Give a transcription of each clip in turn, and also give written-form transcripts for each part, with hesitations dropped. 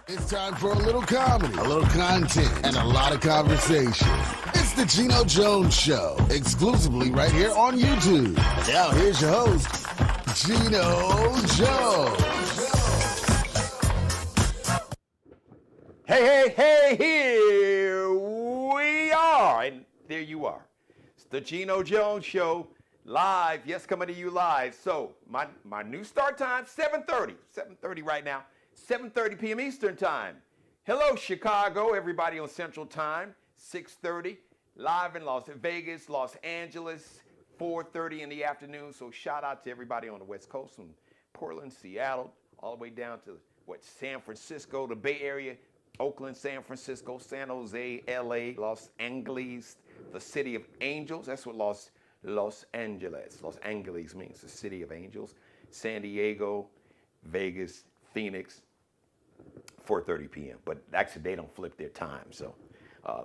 It's time for a little comedy, a little content, and a lot of conversation. It's the Geno Jones Show, exclusively right here on YouTube. And now here's your host, Geno Jones. Hey, here we are. And there you are. It's the Geno Jones Show, live. Yes, coming to you live. So, my new start time, 7:30 right now. 7:30 p.m. Eastern Time. Hello, Chicago, everybody on Central Time. 6:30, live in Las Vegas, Los Angeles, 4:30 in the afternoon. So shout out to everybody on the West Coast, from Portland, Seattle, all the way down to, San Francisco, the Bay Area, Oakland, San Francisco, San Jose, L.A., Los Angeles, the City of Angels. That's what Los Angeles means, the City of Angels. San Diego, Vegas, Phoenix, 4:30 p.m. But actually, they don't flip their time. So,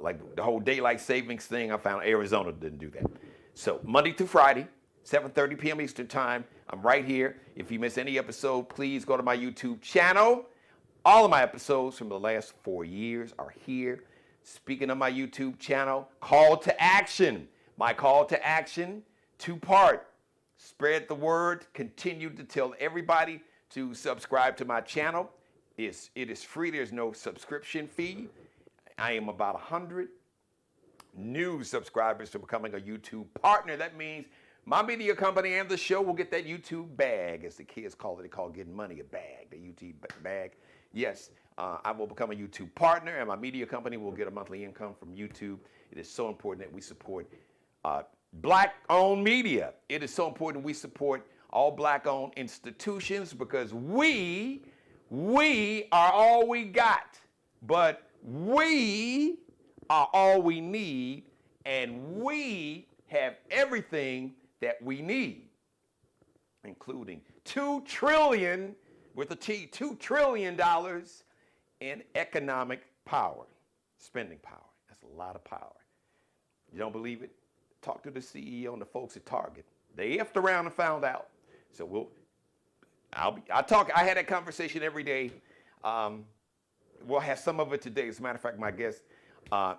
like the whole daylight savings thing, I found Arizona didn't do that. So, Monday through Friday, 7:30 p.m. Eastern Time, I'm right here. If you miss any episode, please go to my YouTube channel. All of my episodes from the last 4 years are here. Speaking of my YouTube channel, call to action. My call to action, 2-part. Spread the word. Continue to tell everybody to subscribe to my channel. It is free. There's no subscription fee. I am about 100 new subscribers to becoming a YouTube partner. That means my media company and the show will get that YouTube bag, as the kids call it. They call getting money a bag, the YouTube bag. Yes, I will become a YouTube partner, and my media company will get a monthly income from YouTube. It is so important that we support Black-owned media. It is so important we support all Black-owned institutions, because we are all we got, but we are all we need, and we have everything that we need, including $2 trillion, with a T, $2 trillion in economic power, spending power. That's a lot of power. You don't believe it? Talk to the CEO and the folks at Target. They effed around and found out. So I had that conversation every day. We'll have some of it today. As a matter of fact, my guest,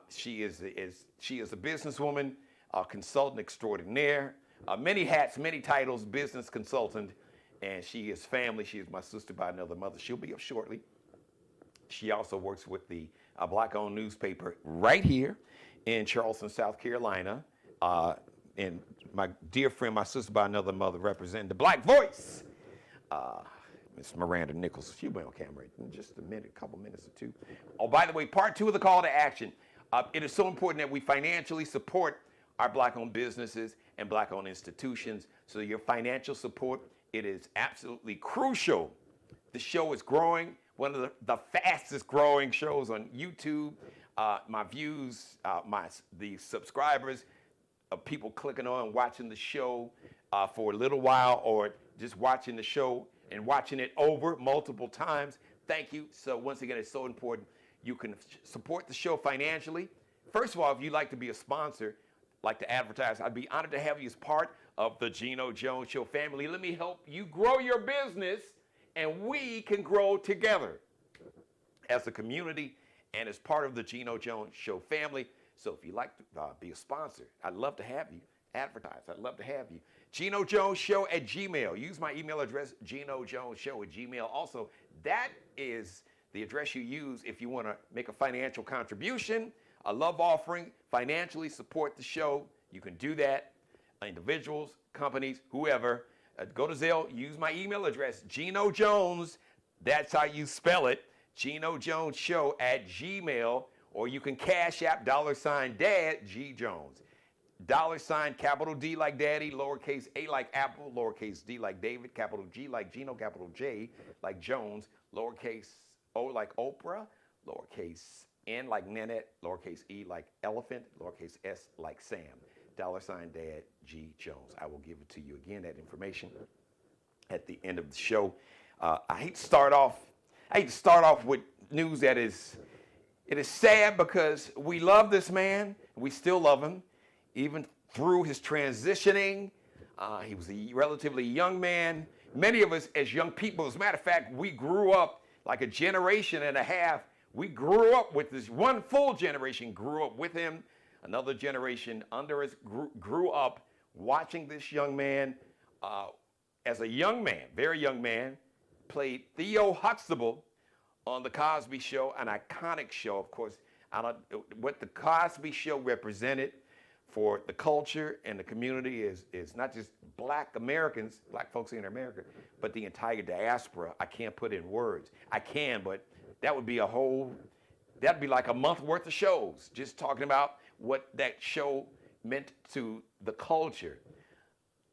she is a businesswoman, a consultant extraordinaire, many hats, many titles, business consultant, and she is family. She is my sister by another mother. She'll be up shortly. She also works with the Black-owned newspaper right here in Charleston, South Carolina. And my dear friend, my sister by another mother, representing the Black voice, Miss Miranda Nichols. She'll be on camera in just a couple minutes or two. Oh, by the way, part 2 of the call to action. It is so important that we financially support our Black-owned businesses and Black-owned institutions. So your financial support, it is absolutely crucial. The show is growing, one of the fastest growing shows on YouTube. My views, the subscribers, of people clicking on and watching the show for a little while, or just watching the show and watching it over multiple times. Thank you. So once again, it's so important. You can support the show financially. First of all, if you'd like to be a sponsor, like to advertise, I'd be honored to have you as part of the Geno Jones Show family. Let me help you grow your business, and we can grow together as a community and as part of the Geno Jones Show family. So if you'd like to be a sponsor, I'd love to have you advertise. I'd love to have you. Geno Jones Show at Gmail. Use my email address, Geno Jones Show at Gmail. Also, that is the address you use if you want to make a financial contribution, a love offering, financially support the show. You can do that. Individuals, companies, whoever. Go to Zelle. Use my email address, Geno Jones. That's how you spell it. Geno Jones Show at Gmail. Or you can cash app $Dad G Jones. $ capital D like Daddy, lowercase a like Apple, lowercase d like David, capital G like Geno, capital J like Jones, lowercase o like Oprah, lowercase n like Nanette, lowercase e like Elephant, lowercase s like Sam. $Dad G Jones. I will give it to you again, that information, at the end of the show. I hate to start off with news that is. It is sad, because we love this man. We still love him, even through his transitioning. He was a relatively young man. Many of us as young people, as a matter of fact, we grew up like a generation and a half. We grew up with this. One full generation grew up with him. Another generation under us grew up watching this young man as a young man, very young man, played Theo Huxtable on The Cosby Show, an iconic show, of course. What The Cosby Show represented for the culture and the community is not just black Americans, black folks in America, but the entire diaspora. I can't put in words. I can, but that would be that'd be like a month worth of shows, just talking about what that show meant to the culture,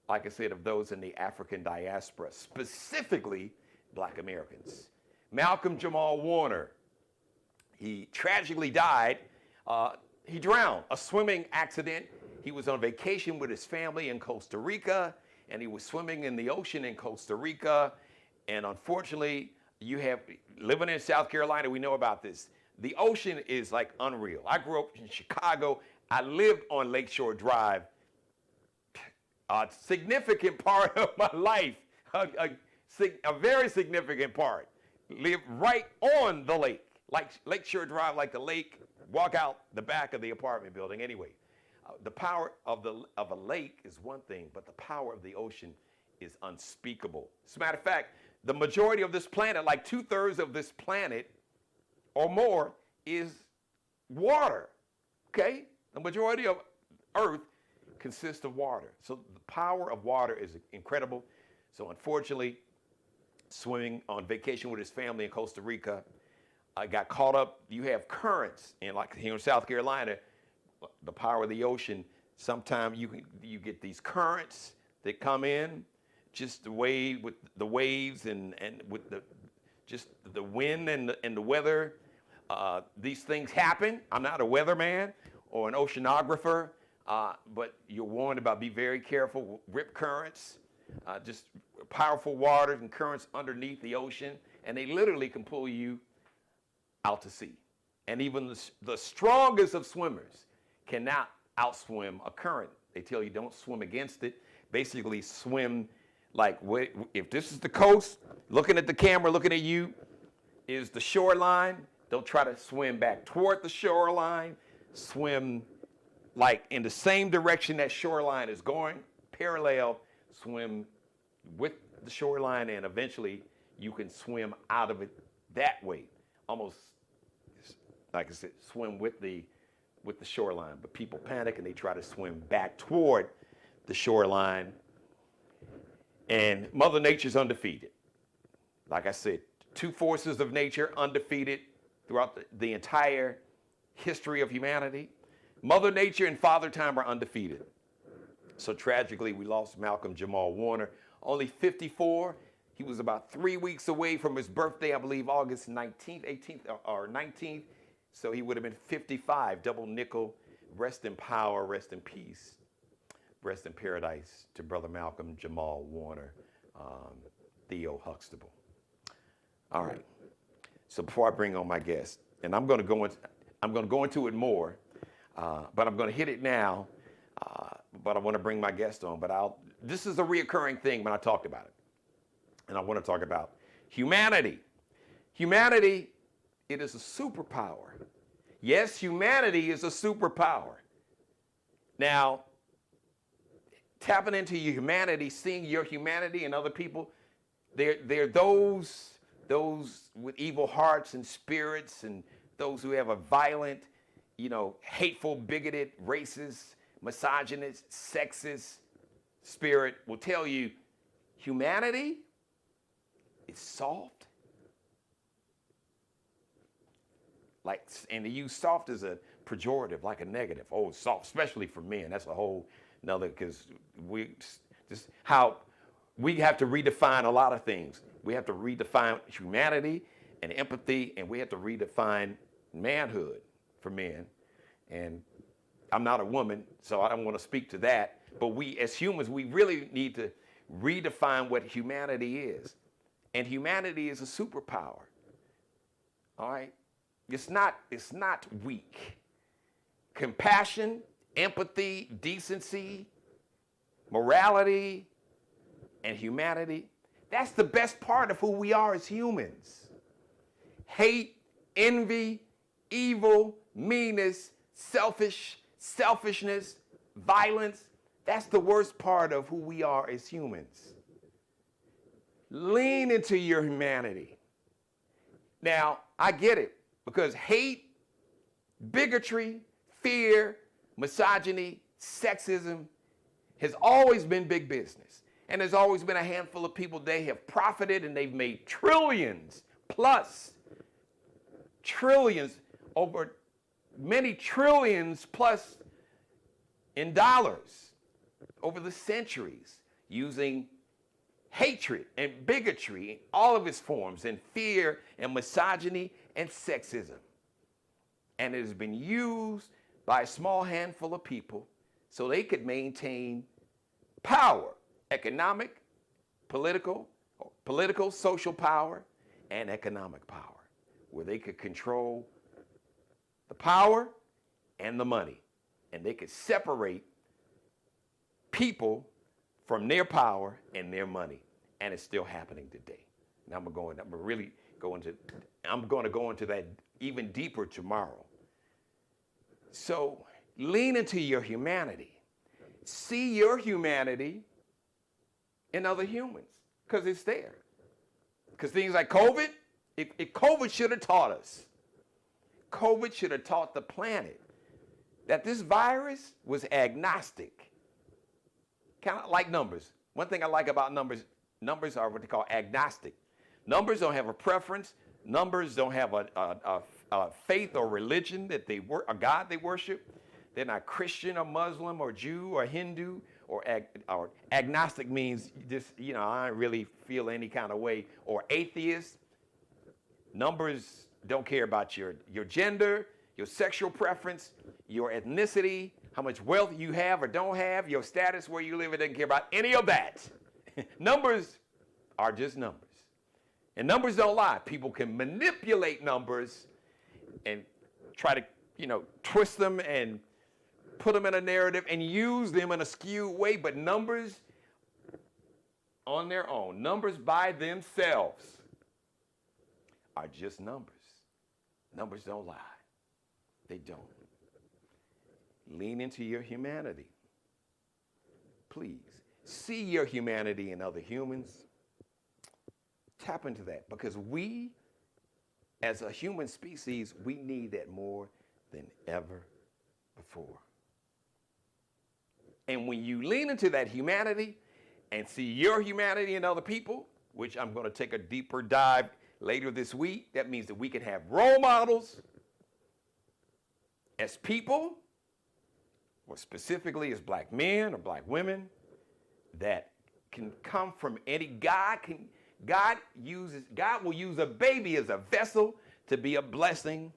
like I said, of those in the African diaspora, specifically black Americans. Malcolm Jamal Warner, he tragically died. He drowned, a swimming accident. He was on vacation with his family in Costa Rica, and he was swimming in the ocean in Costa Rica. And unfortunately, living in South Carolina, we know about this. The ocean is like unreal. I grew up in Chicago. I lived on Lakeshore Drive. A significant part of my life, a very significant part, lived right on the lake, like Lakeshore Drive, like the lake. Walk out the back of the apartment building. Anyway, the power of a lake is one thing, but the power of the ocean is unspeakable. As a matter of fact, the majority of this planet, like 2/3 of this planet or more, is water. Okay? The majority of Earth consists of water. So the power of water is incredible. So unfortunately, swimming on vacation with his family in Costa Rica, I got caught up. You have currents, and like here in South Carolina, the power of the ocean, sometimes you get these currents that come in, just the way with the waves and with just the wind and the weather. These things happen. I'm not a weatherman or an oceanographer, but you're warned about, be very careful. Rip currents, just powerful waters and currents underneath the ocean, and they literally can pull you out to sea. And even the strongest of swimmers cannot outswim a current. They tell you don't swim against it. Basically swim like, if this is the coast, looking at the camera, looking at you, is the shoreline. They'll try to swim back toward the shoreline, swim like in the same direction that shoreline is going, parallel, swim with the shoreline, and eventually you can swim out of it that way. Almost, like I said, swim with the shoreline. But people panic and they try to swim back toward the shoreline. And Mother Nature's undefeated. Like I said, two forces of nature undefeated throughout the entire history of humanity. Mother Nature and Father Time are undefeated. So tragically, we lost Malcolm Jamal Warner, only 54. He was about 3 weeks away from his birthday, I believe August 19th, 18th, or 19th. So he would have been 55, double nickel. Rest in power, rest in peace, rest in paradise to Brother Malcolm Jamal Warner, Theo Huxtable. All right. So before I bring on my guest, and I'm going to go into it more, but I'm going to hit it now. But I want to bring my guest on. But this is a reoccurring thing when I talked about it. And I want to talk about humanity. Humanity, it is a superpower. Yes, humanity is a superpower. Now, tapping into your humanity, seeing your humanity and other people, they're those with evil hearts and spirits, and those who have a violent, hateful, bigoted, racist, misogynist, sexist spirit will tell you humanity is soft. And they use soft as a pejorative, like a negative. Oh, soft, especially for men. That's a whole nother, because we have to redefine a lot of things. We have to redefine humanity and empathy, and we have to redefine manhood for men. And I'm not a woman, so I don't want to speak to that. But we, as humans, we really need to redefine what humanity is. And humanity is a superpower. All right? It's not weak. Compassion, empathy, decency, morality, and humanity, that's the best part of who we are as humans. hate, envy, evil, meanness, selfishness, violence. That's the worst part of who we are as humans. Lean into your humanity. Now, I get it, because hate, bigotry, fear, misogyny, sexism has always been big business. And there's always been a handful of people, they have profited and they've made trillions plus, trillions, over many trillions plus in dollars over the centuries, using hatred and bigotry in all of its forms, and fear and misogyny and sexism. And it has been used by a small handful of people so they could maintain power, economic, political, social power, and economic power, where they could control the power and the money, and they could separate people from their power and their money, and it's still happening today. And I'm going to go into that even deeper tomorrow. So lean into your humanity. See your humanity in other humans, because it's there. Because things like COVID, if COVID should have taught us, COVID should have taught the planet that this virus was agnostic. Kind of like numbers. One thing I like about numbers are what they call agnostic. Numbers don't have a preference. Numbers don't have a faith or religion that a God they worship. They're not Christian or Muslim or Jew or Hindu, or agnostic means just, I don't really feel any kind of way, or atheist. Numbers don't care about your gender, your sexual preference, your ethnicity, how much wealth you have or don't have, your status, where you live. It doesn't care about any of that. Numbers are just numbers. And numbers don't lie. People can manipulate numbers and try to, twist them and put them in a narrative and use them in a skewed way. But numbers on their own, numbers by themselves, are just numbers. Numbers don't lie. They don't. Lean into your humanity. Please. See your humanity in other humans. Tap into that, because we, as a human species, we need that more than ever before. And when you lean into that humanity and see your humanity in other people, which I'm going to take a deeper dive later this week, that means that we can have role models as people, or specifically as black men or black women, that can come from any. God will use a baby as a vessel to be a blessing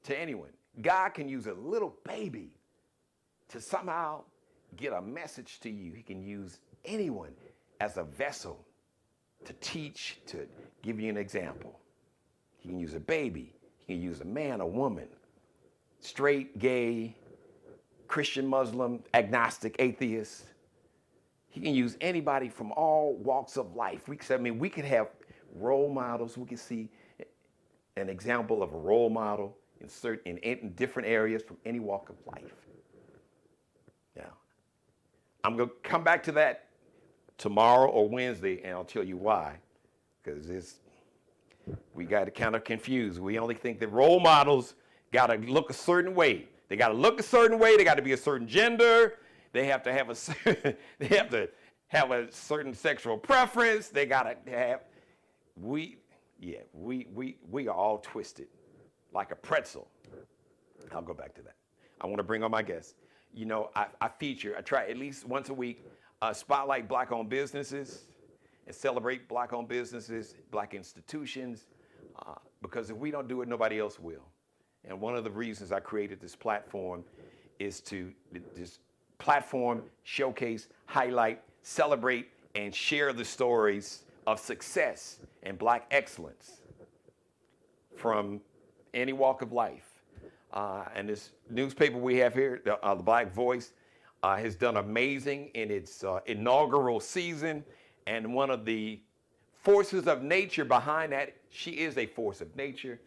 to anyone. God can use a little baby to somehow get a message to you. He can use anyone as a vessel to teach, to give you an example. He can use a baby. He can use a man, a woman, straight, gay, Christian, Muslim, agnostic, atheist. He can use anybody from all walks of life. We could have role models. We can see an example of a role model in different areas from any walk of life. Now, I'm going to come back to that tomorrow or Wednesday, and I'll tell you why. Because we got to kind of confuse. We only think that role models got to look a certain way. They got to look a certain way. They got to be a certain gender. They have to have a certain sexual preference. They got to have. We are all twisted like a pretzel. I'll go back to that. I want to bring on my guests. I try at least once a week, spotlight black-owned businesses and celebrate black-owned businesses, black institutions, because if we don't do it, nobody else will. And one of the reasons I created this platform is to just platform, showcase, highlight, celebrate, and share the stories of success and black excellence from any walk of life. And this newspaper we have here, the Black Voice, has done amazing in its inaugural season. And one of the forces of nature behind that. She is a force of nature.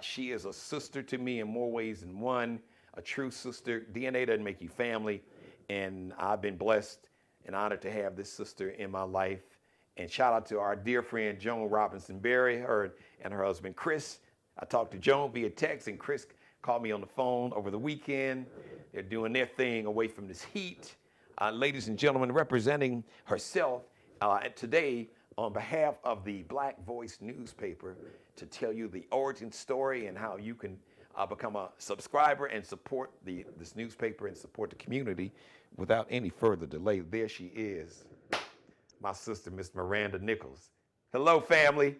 She is a sister to me in more ways than one, a true sister. DNA doesn't make you family. And I've been blessed and honored to have this sister in my life. And shout out to our dear friend, Joan Robinson Berry, her and her husband, Chris. I talked to Joan via text, and Chris called me on the phone over the weekend. They're doing their thing away from this heat. Ladies and gentlemen, representing herself today on behalf of the Black Voice newspaper to tell you the origin story and how you can become a subscriber and support this newspaper and support the community without any further delay. There she is, my sister, Miss Miranda Nichols. Hello, family.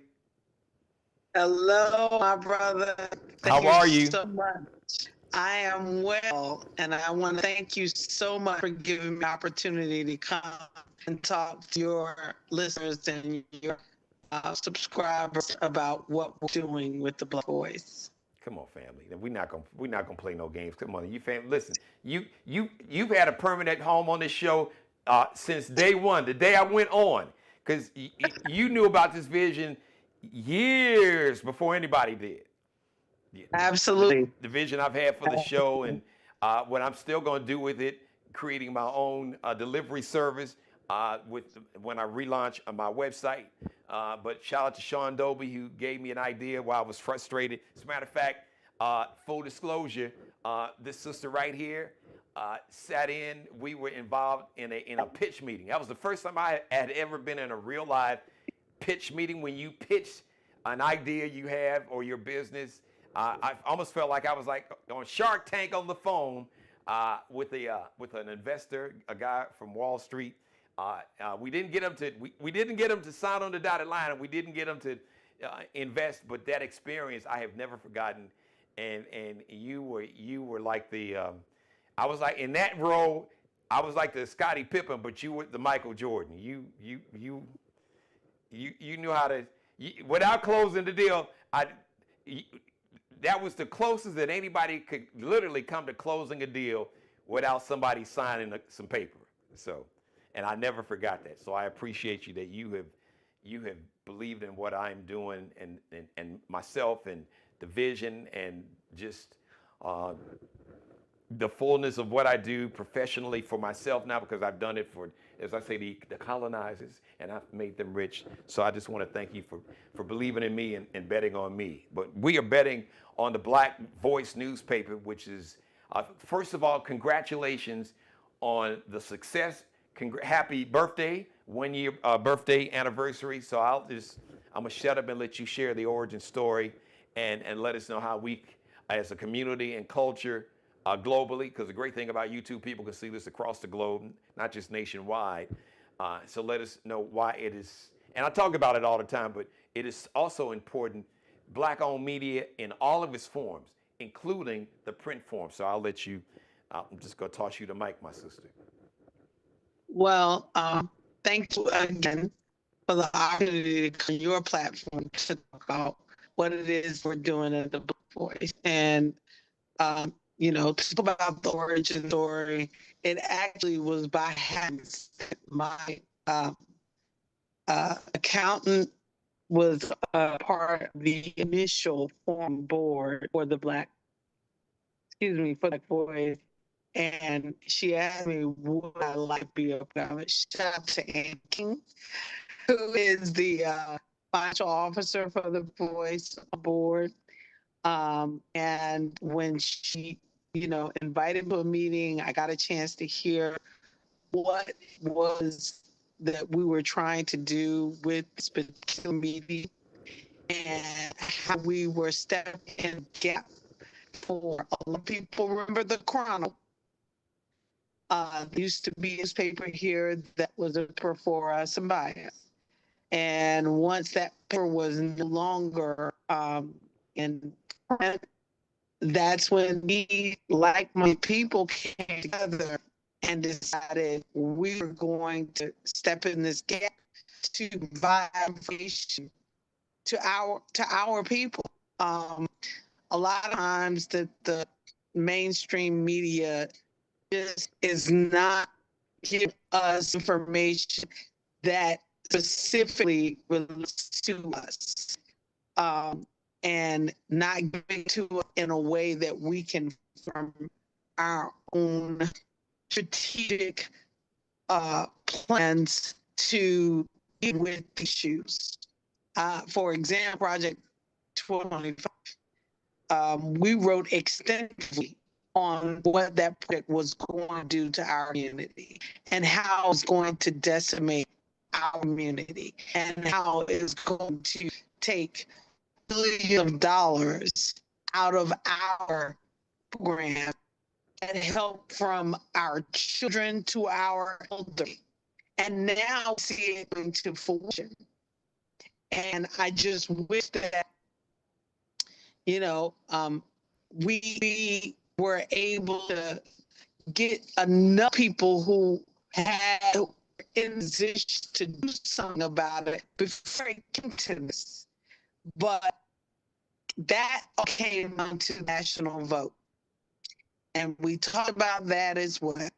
Hello, my brother. How are you? So much. I am well, and I want to thank you so much for giving me the opportunity to come and talk to your listeners and your subscribers about what we're doing with the Black Voice. Come on, family. We're not gonna play no games. Come on, you family. Listen, you've had a permanent home on this show since day one, the day I went on, because you knew about this vision years before anybody did. Absolutely. The vision I've had for the show and what I'm still going to do with it, creating my own delivery service when I relaunch my website. But shout out to Sean Dobie, who gave me an idea while I was frustrated. As a matter of fact, full disclosure, this sister right here sat in. We were involved in a pitch meeting. That was the first time I had ever been in a real live pitch meeting. When you pitch an idea you have or your business, I almost felt like I was like on Shark Tank on the phone with an investor, a guy from Wall Street. We didn't get him to sign on the dotted line, and we didn't get him to invest. But that experience I have never forgotten. And you were like I was like in that role. I was like the Scottie Pippen, but you were the Michael Jordan. You knew how to without closing the deal. That was the closest that anybody could literally come to closing a deal without somebody signing some paper. So, and I never forgot that. So I appreciate you that you have believed in what I'm doing and myself and the vision and just the fullness of what I do professionally for myself now, because I've done it for, as I say, the colonizers, and I've made them rich. So I just want to thank you for believing in me and betting on me. But we are betting on the Black Voice newspaper, which is, first of all, congratulations on the success. Happy birthday, 1 year birthday anniversary. So I'm gonna shut up and let you share the origin story and let us know how we, as a community and culture, globally, because the great thing about YouTube, people can see this across the globe, not just nationwide. So let us know why it is, and I talk about it all the time, but it is also important, Black-owned media in all of its forms, including the print form. So I'll let you, I'm just going to toss you the mic, my sister. Well, thank you again for the opportunity to come to your platform to talk about what it is we're doing at the Black Voice. And to talk about the origin story, it actually was by happenstance. My accountant was part of the initial form board for the Black Voice, and she asked me would I like to be a part of it. Shout out to Ann King, who is the financial officer for the Voice board. And when she invited to a meeting, I got a chance to hear what was that we were trying to do with this particular meeting and how we were stepping in a gap for a lot of people. Remember the Chronicle? There used to be a newspaper here that was a paper for somebody. And once that paper was no longer in print, that's when we, like-minded people, came together and decided we were going to step in this gap to provide information to our people. A lot of times the mainstream media just is not giving us information that specifically relates to us, and not giving to us in a way that we can form our own strategic plans to deal with issues. For example, Project 1225, we wrote extensively on what that project was going to do to our community and how it's going to decimate our community and how it's going to take billions of dollars out of our program and help from our children to our elderly. And now see it going to fruition. And I just wish that, we were able to get enough people who had in position to do something about it before it came to this. But that came down to national vote. And we talked about that as well.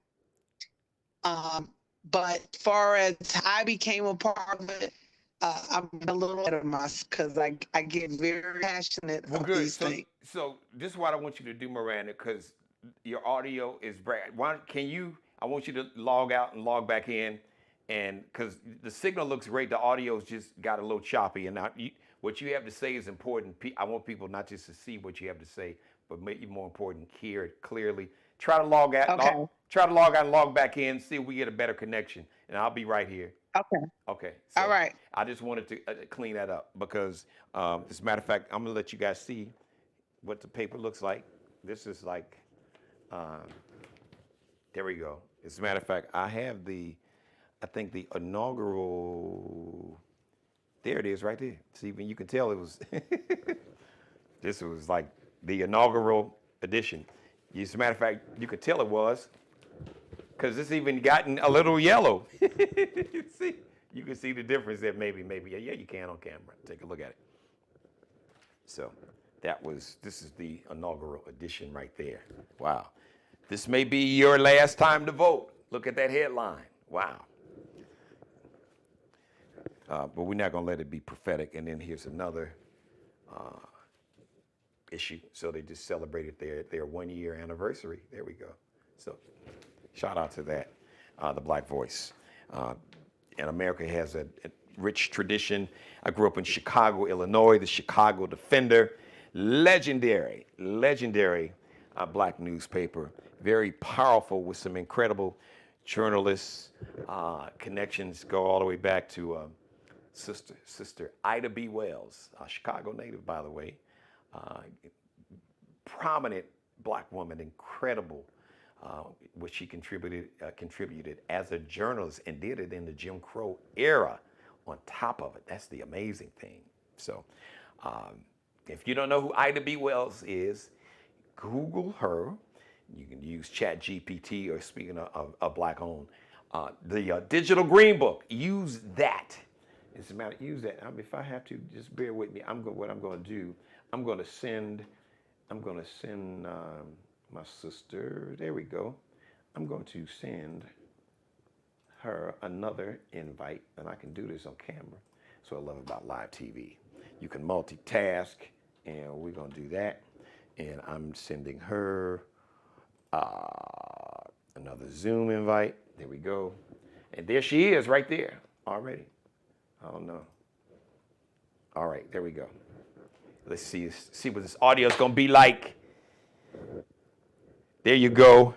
But as far as I became a part of it, I'm a little ahead of myself because I get very passionate about these things. So this is what I want you to do, Miranda, because your audio is bright. I want you to log out and log back in, and because the signal looks great, the audio's just got a little choppy. And what you have to say is important. I want people not just to see what you have to say, but maybe more important, hear it clearly. Try to log out. Okay. Try to log out and log back in. See if we get a better connection, and I'll be right here. Okay. Okay. All right. I just wanted to clean that up because, as a matter of fact, I'm gonna let you guys see what the paper looks like. This is like, there we go. As a matter of fact, I have I think the inaugural. There it is, right there. See, when you can tell it was. This was like the inaugural edition. As a matter of fact, you could tell it was, because it's even gotten a little yellow. You can see the difference there, maybe. Yeah, you can on camera. Take a look at it. So this is the inaugural edition right there. Wow. This may be your last time to vote. Look at that headline. Wow. But we're not going to let it be prophetic. And then here's another issue. So they just celebrated their 1 year anniversary. There we go. So shout out to that, the Black Voice. And America has a rich tradition. I grew up in Chicago, Illinois, the Chicago Defender, legendary Black newspaper, very powerful with some incredible journalists. Connections go all the way back to Sister Ida B. Wells, a Chicago native, by the way. Prominent Black woman, incredible, what she contributed as a journalist and did it in the Jim Crow era. On top of it, that's the amazing thing. So, if you don't know who Ida B. Wells is, Google her. You can use ChatGPT, or speaking of Black-owned, the Digital Green Book. Use that. It's a matter. Use that. If I have to, just bear with me. What I'm going to do. I'm going to send my sister. There we go. I'm going to send her another invite, and I can do this on camera. So I love about live TV. You can multitask, and we're going to do that. And I'm sending her another Zoom invite. There we go. And there she is right there already. I don't know. All right, there we go. Let's see what this audio is going to be like. There you go.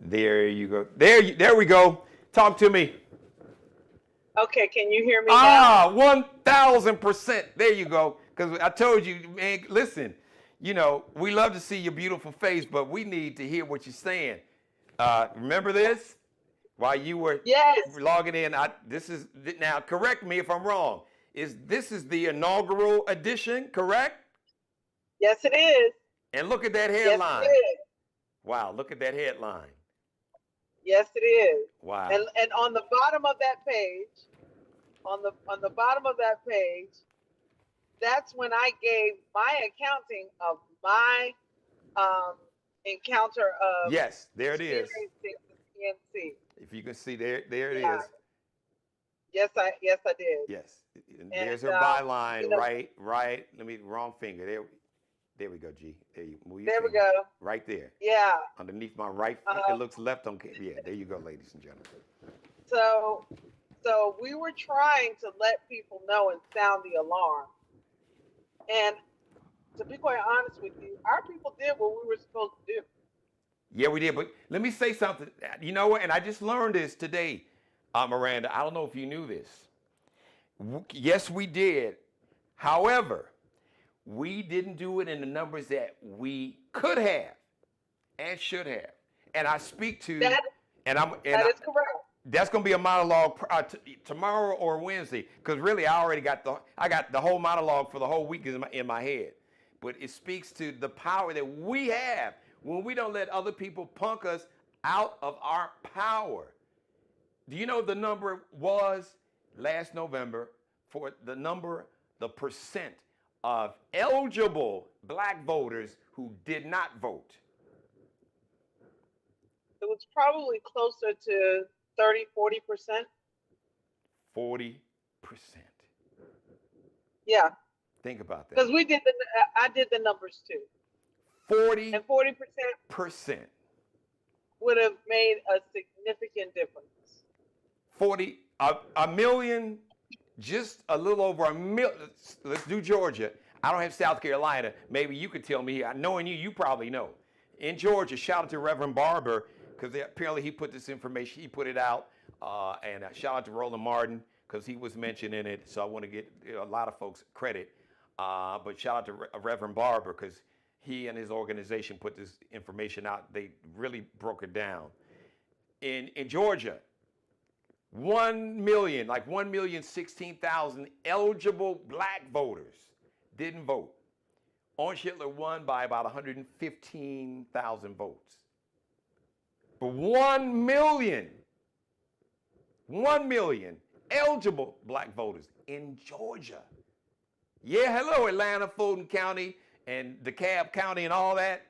There you go. There we go. Talk to me. Okay, can you hear me now? 1,000%. There you go. Because I told you, man, listen, we love to see your beautiful face, but we need to hear what you're saying. Remember this? While you were logging in, now correct me if I'm wrong. This is the inaugural edition, correct? Yes, it is. And look at that headline. Yes, it is. Wow, look at that headline. Yes, it is. Wow. And on the bottom of that page, on the bottom of that page, that's when I gave my accounting of my encounter of yes, there it is. PNC. If you can see there it is. Yes, I did. Yes. And And there's her byline, you know, right. Let me, wrong finger. There we go, G. There you move your there we finger. go. Right there. Yeah. Underneath my right finger. It looks left on camera. Yeah, there you go, ladies and gentlemen. So we were trying to let people know and sound the alarm. And to be quite honest with you, our people did what we were supposed to do. Yeah, we did. But let me say something. You know what? And I just learned this today, Miranda. I don't know if you knew this. Yes, we did. However, we didn't do it in the numbers that we could have and should have. And I speak to, That is correct. That's going to be a monologue tomorrow or Wednesday, because really I already got the whole monologue for the whole week in my head. But it speaks to the power that we have when we don't let other people punk us out of our power. Do you know the number was last November for the percent of eligible black voters who did not vote? It was probably closer to 30-40%. 40%. Yeah. Think about that. Because I did the numbers too. 40%. And 40% would have made a significant difference. 40, a million, just a little over a million. Let's do Georgia. I don't have South Carolina. Maybe you could tell me. Knowing you probably know. In Georgia, shout out to Reverend Barber, because apparently he put this information, he put it out. And shout out to Roland Martin, because he was mentioned in it. So I want to get a lot of folks credit. But shout out to Reverend Barber, because he and his organization put this information out. They really broke it down. In Georgia, 1,016,000 eligible black voters didn't vote. Orange Hitler won by about 115,000 votes. But 1 million eligible black voters in Georgia. Yeah, hello, Atlanta, Fulton County, and DeKalb County and all that.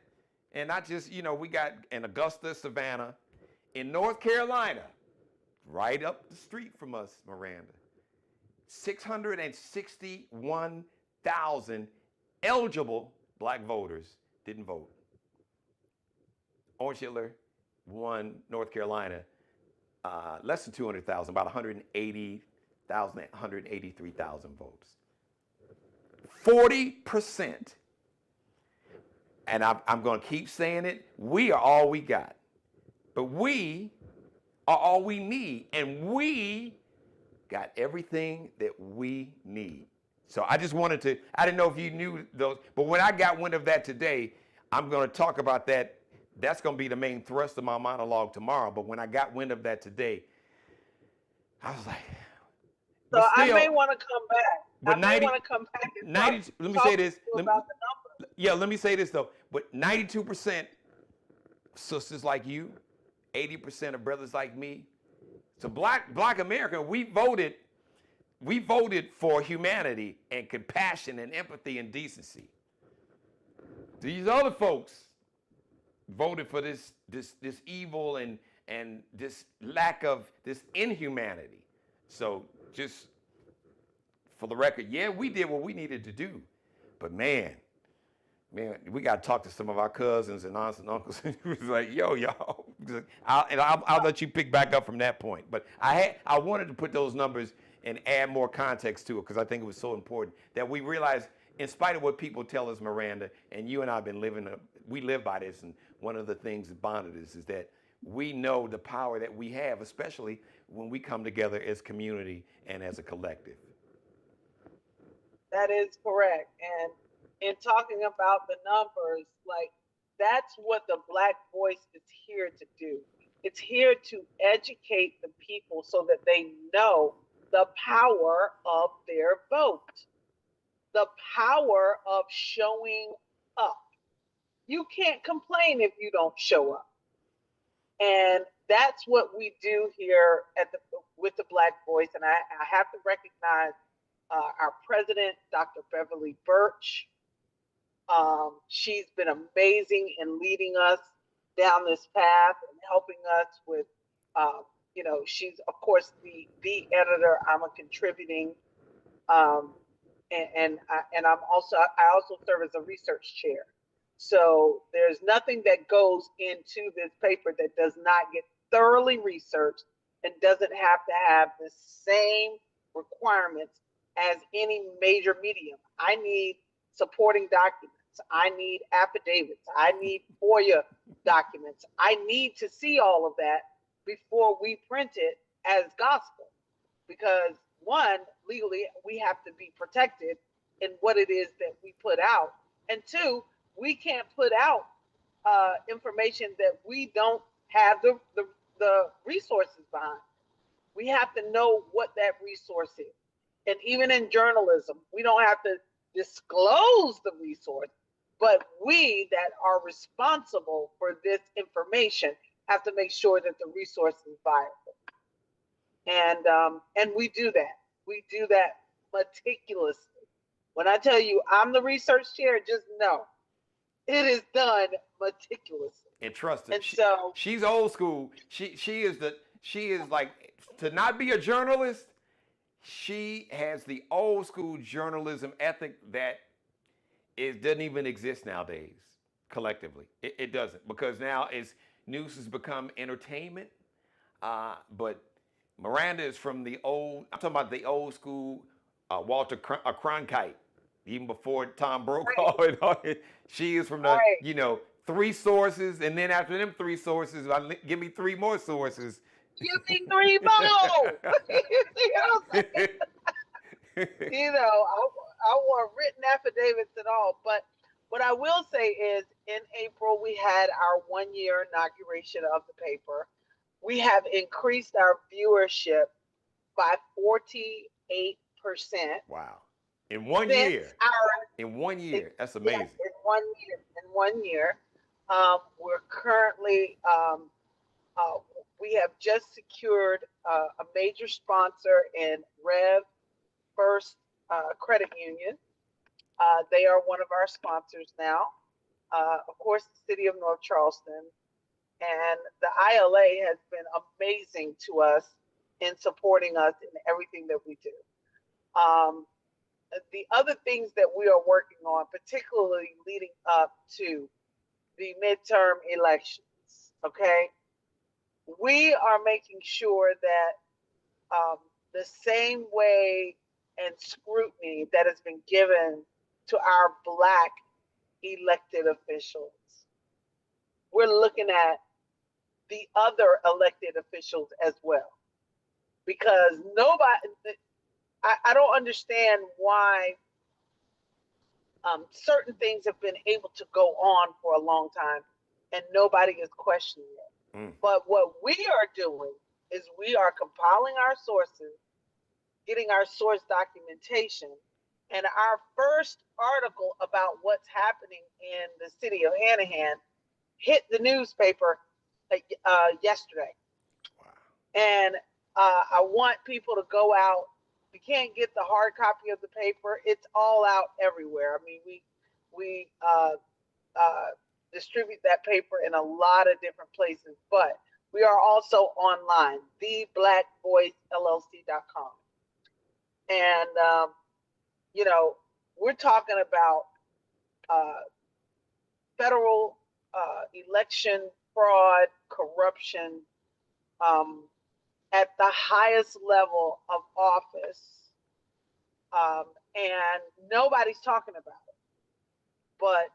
And not just, we got in Augusta, Savannah. In North Carolina, right up the street from us, Miranda, 661,000 eligible black voters didn't vote. Orange Hitler won North Carolina, less than 200,000, about 180,000, 183,000 votes. 40%. And I'm going to keep saying it. We are all we got. But we are all we need. And we got everything that we need. So I just wanted to, I didn't know if you knew those, but when I got wind of that today, I'm going to talk about that. That's going to be the main thrust of my monologue tomorrow. But when I got wind of that today, I was like, so still, I may want to come back. But I may want to come back and 90, let me say this. About the numbers. Yeah, let me say this though. But 92% sisters like you, 80% of brothers like me. So Black America, we voted for humanity and compassion and empathy and decency. These other folks voted for this evil and this lack of this inhumanity. So just for the record, yeah, we did what we needed to do. But man, we got to talk to some of our cousins and aunts and uncles. It was like, y'all. I'll let you pick back up from that point. But I wanted to put those numbers and add more context to it, because I think it was so important that we realize, in spite of what people tell us, Miranda, and you and I have been we live by this, and one of the things that bonded us is that we know the power that we have, especially when we come together as community and as a collective. That is correct. And in talking about the numbers, that's what the Black Voice is here to do. It's here to educate the people so that they know the power of their vote, the power of showing up. You can't complain if you don't show up. And that's what we do here with the Black Voice. And I have to recognize our president, Dr. Beverly Birch. She's been amazing in leading us down this path and helping us with she's of course the editor. I'm a contributing, um, and I also serve as a research chair. So there's nothing that goes into this paper that does not get thoroughly researched and doesn't have to have the same requirements as any major medium. I need supporting documents. I need affidavits. I need FOIA documents. I need to see all of that before we print it as gospel. Because one, legally, we have to be protected in what it is that we put out. And two, we can't put out information that we don't have the resources behind. We have to know what that resource is. And even in journalism, we don't have to disclose the resource, but we that are responsible for this information have to make sure that the resource is viable. And we do that. We do that meticulously. When I tell you I'm the research chair, just know it is done meticulously. And trust her. And so She's old school. She is like, to not be a journalist, she has the old school journalism ethic that doesn't even exist nowadays collectively. It doesn't, because now news has become entertainment. But Miranda is from I'm talking about the old school Walter Cronkite, even before Tom Brokaw. right, And all. She is from the, right. 3 sources, and then after them 3 sources, give me 3 more sources. Give me 3 more. You see what I'm saying? I want written affidavits and all. But what I will say is, in April, we had our 1-year inauguration of the paper. We have increased our viewership by 48%. Wow. In 1 year. In 1 year. That's amazing. Yes, in 1 year. We're currently, we have just secured a major sponsor in Rev First Credit Union. They are one of our sponsors now. Of course, the city of North Charleston. And the ILA has been amazing to us in supporting us in everything that we do. The other things that we are working on, particularly leading up to the midterm elections, okay? We are making sure that the same way and scrutiny that has been given to our Black elected officials, we're looking at the other elected officials as well. Because I don't understand why certain things have been able to go on for a long time and nobody is questioning it. But what we are doing is we are compiling our sources, getting our source documentation, and our first article about what's happening in the city of Hanahan hit the newspaper yesterday. Wow. And I want people to go out. We can't get the hard copy of the paper. It's all out everywhere. I mean, we distribute that paper in a lot of different places, but we are also online, theblackvoicellc.com. And, we're talking about federal election fraud, corruption, at the highest level of office, and nobody's talking about it. But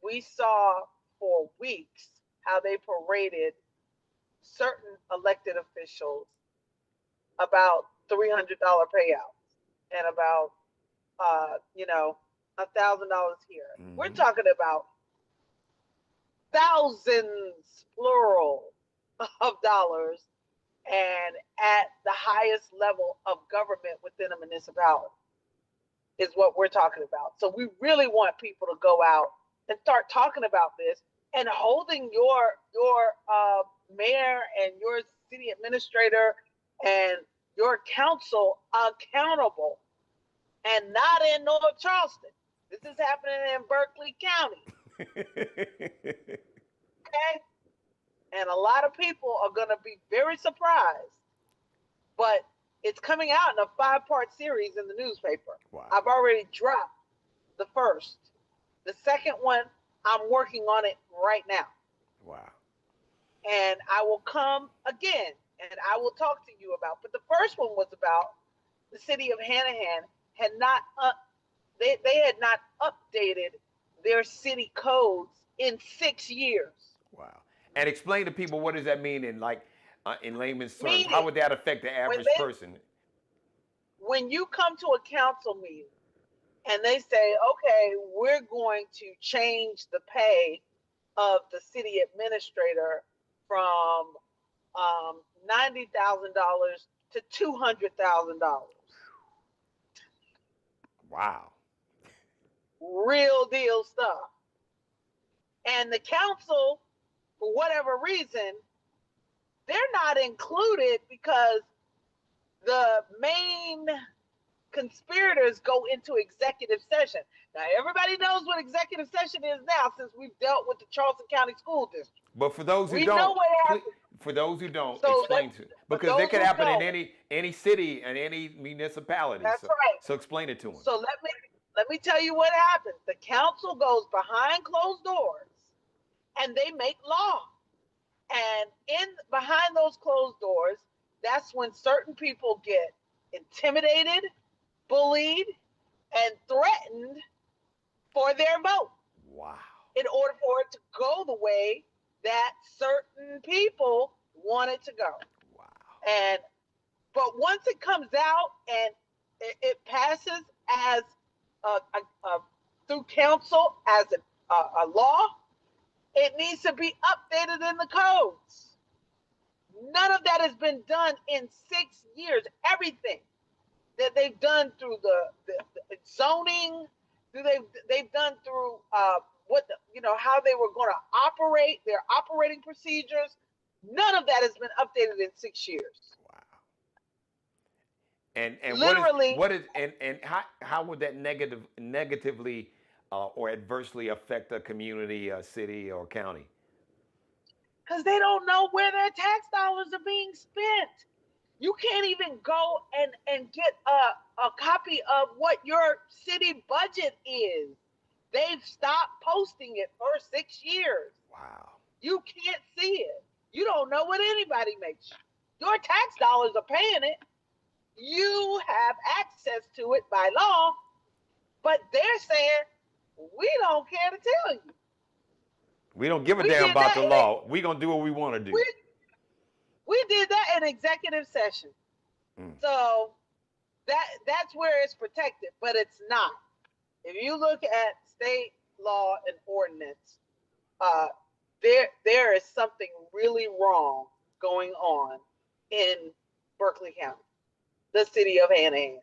we saw for weeks how they paraded certain elected officials about $300 payouts and about $1,000 here. Mm-hmm. We're talking about thousands, plural, of dollars, and at the highest level of government within a municipality is what we're talking about. So we really want people to go out and start talking about this and holding your mayor and your city administrator and your council accountable, and not in North Charleston. This is happening in Berkeley County. Okay? And a lot of people are going to be very surprised but it's coming out in a 5-part series in the newspaper. Wow. I've already dropped the first. The second one, I'm working on it right now. Wow. And I will come again and I will talk to you about. But the first one was about the city of Hanahan had not they had not updated their city codes in 6 years. Wow. And explain to people, what does that mean in in layman's terms? Meaning, how would that affect the average person? When you come to a council meeting and they say, okay, we're going to change the pay of the city administrator from $90,000 to $200,000. Wow. Real deal stuff. And the council, for whatever reason, they're not included because the main conspirators go into executive session. Now, everybody knows what executive session is now since we've dealt with the Charleston County School District. But for those who we don't, know what happened. For those who don't, So explain to, because it could happen in any city and any municipality. That's right. So explain it to them. So let me tell you what happens. The council goes behind closed doors and they make law. And behind those closed doors, that's when certain people get intimidated, bullied, and threatened for their vote. Wow. In order for it to go the way that certain people want it to go. Wow. But once it comes out and it passes as through council as a law, it needs to be updated in the codes. None of that has been done in 6 years. Everything that they've done through the zoning, they've done through how they were going to operate, their operating procedures. None of that has been updated in 6 years. Wow. And literally, how would that negatively or adversely affect a community, a city, or county? Because they don't know where their tax dollars are being spent. You can't even go and get a copy of what your city budget is. They've stopped posting it for 6 years. Wow. You can't see it. You don't know what anybody makes. Your tax dollars are paying it. You have access to it by law, but they're saying, we don't care to tell you. We don't give a damn about the law. We're going to do what we want to do. We did that in executive session. So that's where it's protected, but it's not. If you look at state law and ordinance, there is something really wrong going on in Berkeley County, the city of Hanahan.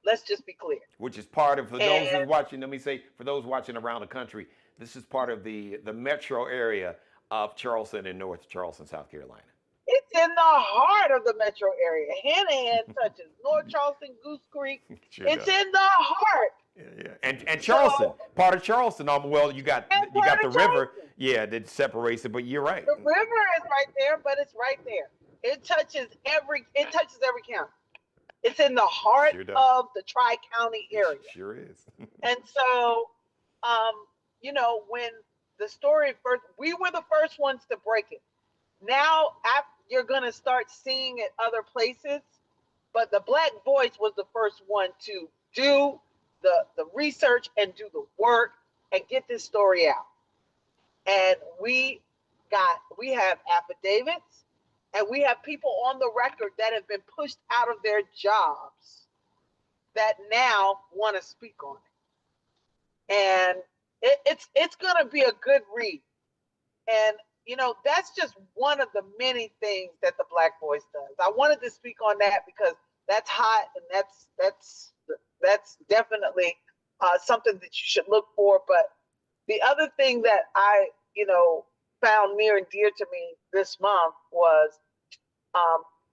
Let's just be clear. Which is part of, for those who are watching, let me say, for those watching around the country, this is part of the metro area of Charleston and North Charleston, South Carolina. It's in the heart of the metro area. Hanahan touches North Charleston, Goose Creek. Sure it's does. in the heart. Yeah. And Charleston, part of Charleston. Well, you got the river, that separates it. But you're right. The river is right there, but it's right there. It touches every county. It's in the heart of the Tri-County area. Sure is. And so, when the story first, we were the first ones to break it. Now, you're going to start seeing it other places, but the Black Voice was the first one to do the research and do the work and get this story out. And we have affidavits and we have people on the record that have been pushed out of their jobs that now want to speak on it. And it's going to be a good read. And that's just one of the many things that the Black Voice does. I wanted to speak on that because that's hot and that's definitely something that you should look for. But the other thing that I, found near and dear to me this month was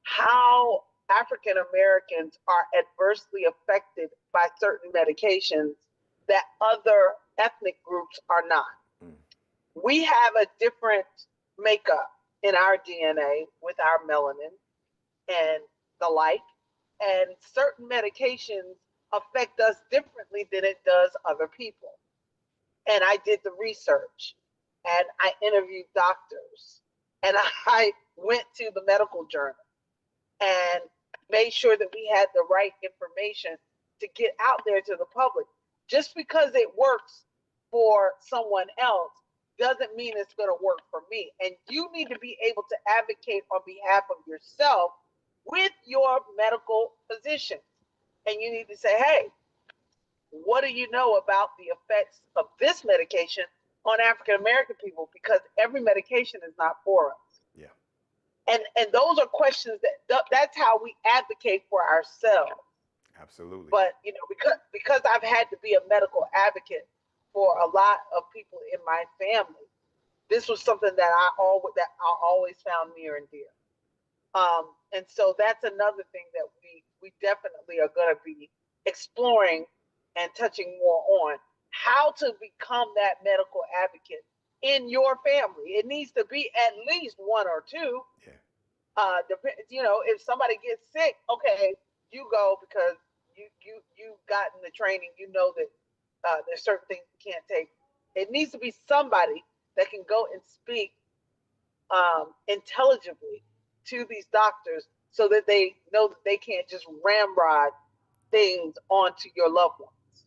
how African Americans are adversely affected by certain medications that other ethnic groups are not. We have a different makeup in our DNA with our melanin, and the like, and certain medications affect us differently than it does other people. And I did the research, and I interviewed doctors, and I went to the medical journal and made sure that we had the right information to get out there to the public. Just because it works for someone else doesn't mean it's going to work for me. And you need to be able to advocate on behalf of yourself with your medical physicians. And you need to say, hey, what do you know about the effects of this medication on African American people? Because every medication is not for us. Yeah. And those are questions that's how we advocate for ourselves. Absolutely. But because I've had to be a medical advocate for a lot of people in my family, this was something that I always found near and dear. And so that's another thing that we definitely are going to be exploring and touching more on, how to become that medical advocate in your family. It needs to be at least one or two. Yeah. If somebody gets sick, okay, you go, because you've gotten the training. You know that there's certain things you can't take. It needs to be somebody that can go and speak intelligibly to these doctors, so that they know that they can't just ramrod things onto your loved ones.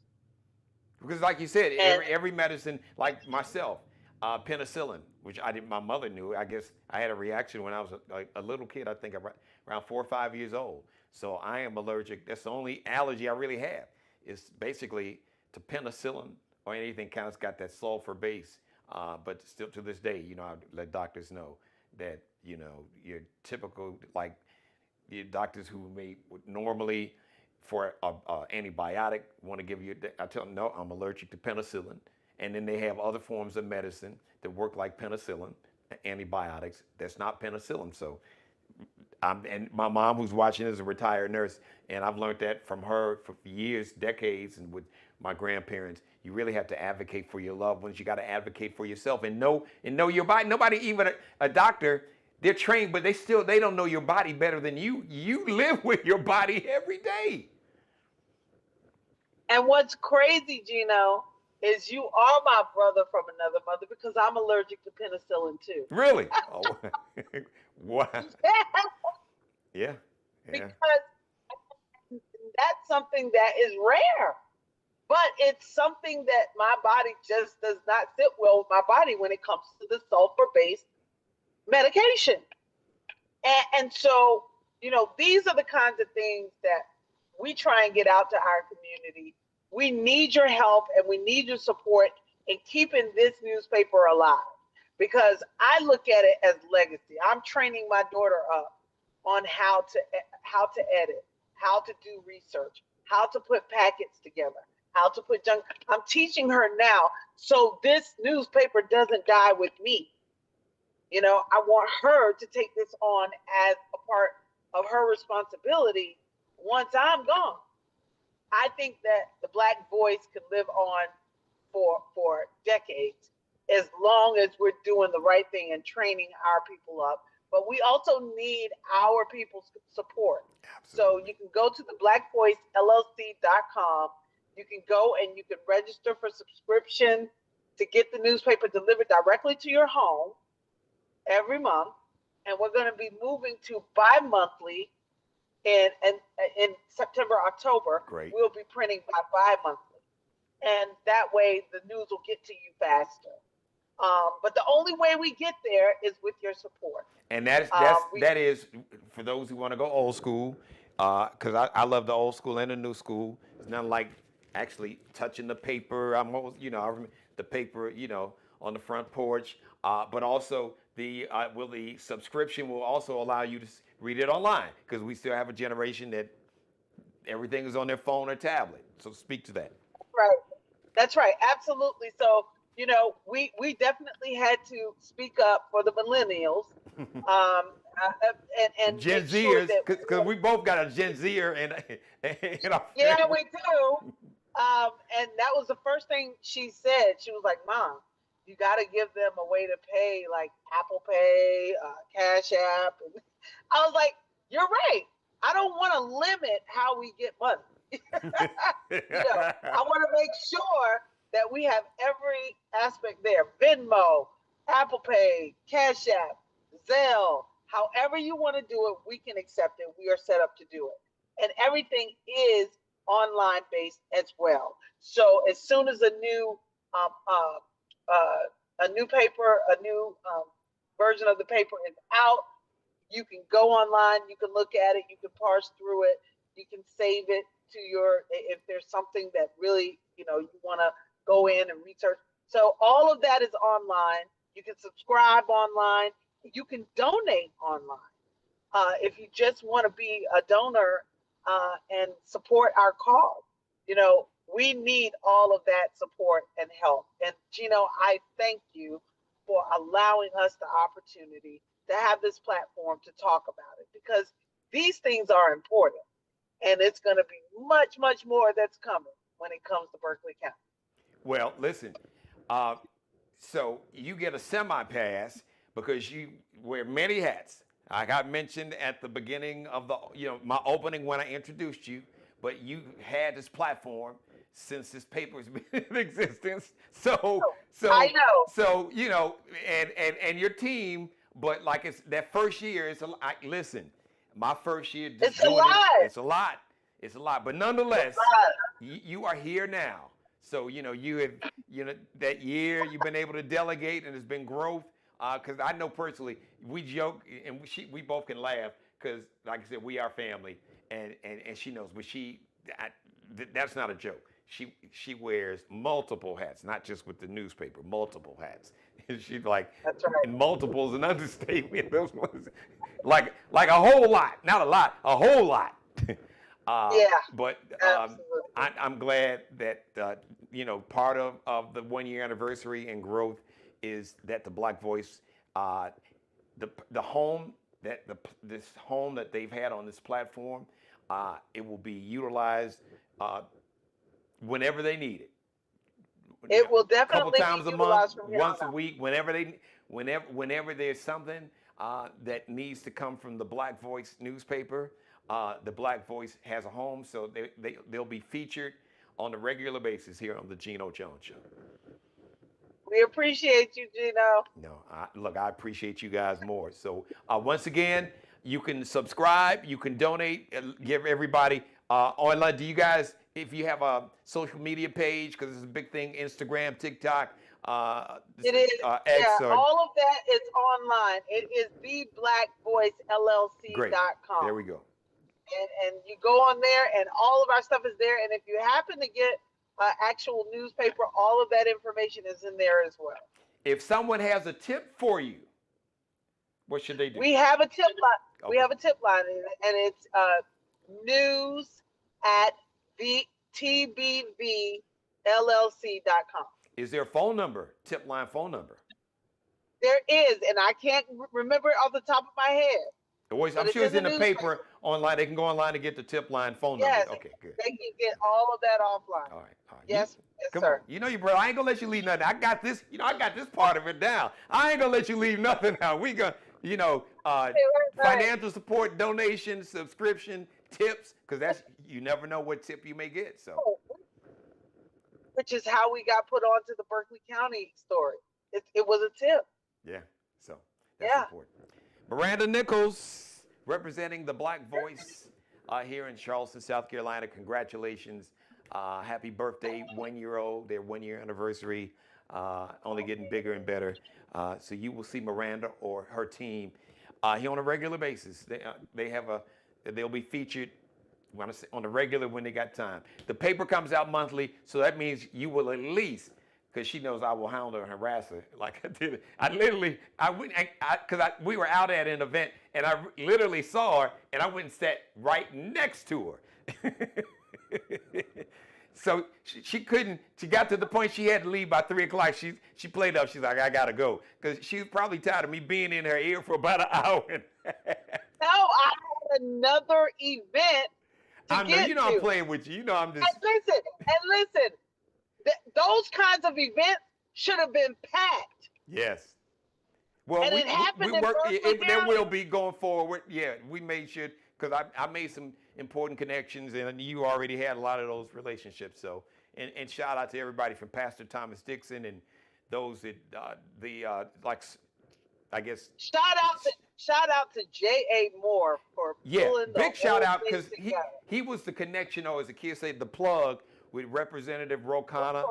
Because like you said, every medicine, like myself, penicillin, which my mother knew. I guess I had a reaction when I was a little kid, I think around 4 or 5 years old. So I am allergic. That's the only allergy I really have, is basically to penicillin or anything kind of got that sulfur base. But still to this day, I let doctors know that, your typical, like your doctors who would normally for antibiotic want to give you, I tell them, no, I'm allergic to penicillin. And then they have other forms of medicine that work like penicillin, antibiotics. That's not penicillin. So and my mom, who's watching, is a retired nurse, and I've learned that from her for years, decades, and with my grandparents. You really have to advocate for your loved ones. You got to advocate for yourself and know your body. Nobody, even a doctor, they're trained, but they don't know your body better than you. You live with your body every day. And what's crazy, Geno, is you are my brother from another mother, because I'm allergic to penicillin too. Really? Oh, wow. Yeah. Because that's something that is rare. But it's something that my body just does not sit well with my body when it comes to the sulfur-based medication. And so, these are the kinds of things that we try and get out to our community. We need your help and we need your support in keeping this newspaper alive, because I look at it as legacy. I'm training my daughter up on how to edit, how to do research, how to put packets together, how to put junk. I'm teaching her now, so this newspaper doesn't die with me. I want her to take this on as a part of her responsibility once I'm gone. I think that the Black voice can live on for decades, as long as we're doing the right thing and training our people up. But we also need our people's support. Absolutely. So you can go to the blackvoicellc.com. You can go and you can register for subscription to get the newspaper delivered directly to your home every month. And we're going to be moving to bi-monthly in September, October. Great. We'll be printing by bi-monthly. And that way the news will get to you faster. But the only way we get there is with your support. And that is for those who want to go old school, because I love the old school and the new school. It's nothing like actually touching the paper. I'm always, I remember the paper, on the front porch. But also the subscription will also allow you to read it online, because we still have a generation that everything is on their phone or tablet. So speak to that. Right. That's right. Absolutely. So, we definitely had to speak up for the millennials. And Gen Zers, because we both got a Gen Zer in our yeah, family. we do. And that was the first thing she said. She was like, Mom, you got to give them a way to pay, like Apple Pay, Cash App. And I was like, you're right. I don't want to limit how we get money. I want to make sure that we have every aspect there. Venmo, Apple Pay, Cash App, Zelle, however you want to do it, we can accept it. We are set up to do it. And everything is online based as well. So as soon as a new paper, a new version of the paper is out, you can go online, you can look at it, you can parse through it, you can save it to if there's something that really, you want to go in and research. So all of that is online. You can subscribe online. You can donate online. If you just want to be a donor and support our cause, we need all of that support and help. And Geno, I thank you for allowing us the opportunity to have this platform to talk about it, because these things are important, and it's going to be much, much more that's coming when it comes to Berkeley County. Well, listen, so you get a semi-pass because you wear many hats. I got mentioned at the beginning of my opening when I introduced you, but you had this platform since this paper has been in existence. So I know. So, and your team, but like it's that first year, listen, my first year just it's a lot. It's a lot. It's a lot. But nonetheless, you are here now. So, you have, that year you've been able to delegate, and there's been growth. Because I know personally, we joke and we both can laugh because, like I said, we are family, and she knows. But that's not a joke. She wears multiple hats, not just with the newspaper, multiple hats. And she's like, that's right. And multiple is an understatement. Those ones, like a whole lot, not a lot, a whole lot. Yeah. But I'm glad that part of the 1 year anniversary and growth is that the Black Voice, the home this home that they've had on this platform, it will be utilized whenever they need it. It will definitely a couple times be a month, from once a week, whenever there's something that needs to come from the Black Voice newspaper. The Black Voice has a home, so they'll be featured on a regular basis here on the Geno Jones Show. We appreciate you, Geno. No, I appreciate you guys more. So once again, you can subscribe, you can donate, give everybody online. Do you guys, if you have a social media page, because it's a big thing, Instagram, TikTok, it is. X, all of that is online. It is theblackvoicellc.com. Great. There we go. And you go on there, and all of our stuff is there. And if you happen to get actual newspaper, all of that information is in there as well. If someone has a tip for you, what should they do? We have a tip line. Okay. We have a tip line, and it's news@tbvllc.com. Is there a phone number, tip line phone number? There is, and I can't remember it off the top of my head. I'm sure it's in the paper online. They can go online and get the tip line phone number. Yes, Okay, good. They can get all of that offline. All right. Yes, Come sir. on. Your brother, I ain't gonna let you leave nothing. I got this. I got this part of it down. I ain't gonna let you leave nothing out. We gonna, financial support, donation, subscription, tips, because you never know what tip you may get. So, which is how we got put onto the Berkeley County story. It was a tip. Yeah. So that's important. Miranda Nichols, representing the Black Voice here in Charleston, South Carolina. Congratulations. Happy birthday, 1 year old, their 1 year anniversary, only getting bigger and better. So you will see Miranda or her team here on a regular basis. They'll be featured on a regular when they got time. The paper comes out monthly, so that means you will at least, because she knows I will hound her and harass her like I did. We were out at an event, and I literally saw her, and I went and sat right next to her. So she couldn't, she got to the point she had to leave by 3 o'clock. She played up, she's like, I gotta go. Because she was probably tired of me being in her ear for about an hour. No, I had another event to get to. I'm playing with you. I'm just. And listen, those kinds of events should have been packed. Yes. Well, and it happened in Berkeley County. There will be going forward. Yeah, we made sure, because I made some important connections, and you already had a lot of those relationships. So, and shout out to everybody from Pastor Thomas Dixon and those that like, I guess. Shout out to J.A. Moore for pulling the big shout whole out, thing because together. he was the connection, or as the kids say, the plug with Representative Rokana.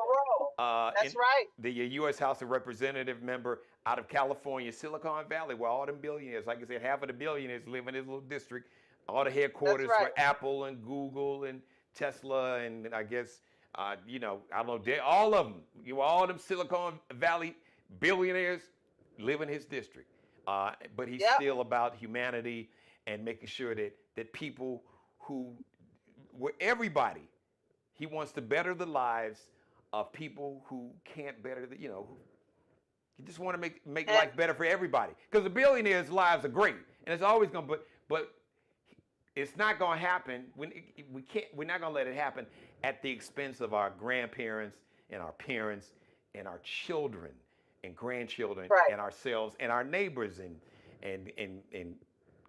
That's right. The U.S. House of Representative member out of California, Silicon Valley, where all them billionaires, like I said, half of the billionaires live in his little district. All the headquarters That's right. for Apple and Google and Tesla, and I guess, I don't know, all of them, all them Silicon Valley billionaires live in his district. But he's still about humanity and making sure that people everybody, he wants to better the lives of people who can't better the, you just want to make life better for everybody. Because the billionaires' lives are great, and it's always going to, but it's not going to happen we're not going to let it happen at the expense of our grandparents and our parents and our children and grandchildren and ourselves and our neighbors and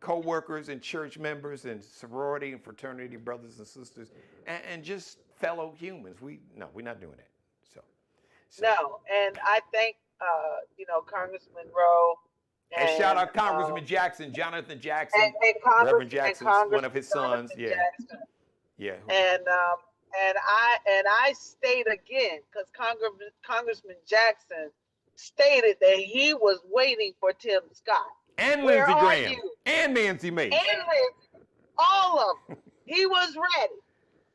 co-workers and church members and sorority and fraternity brothers and sisters and just fellow humans. We're not doing that. So. No, and I thank Congressman Rowe. And shout out Congressman Jackson, Jonathan Jackson, and Reverend Jackson, one of his sons. Jackson. Yeah. And I state again, because Congressman Jackson stated that he was waiting for Tim Scott and Lindsey Graham and Nancy Mace all of them. He was ready.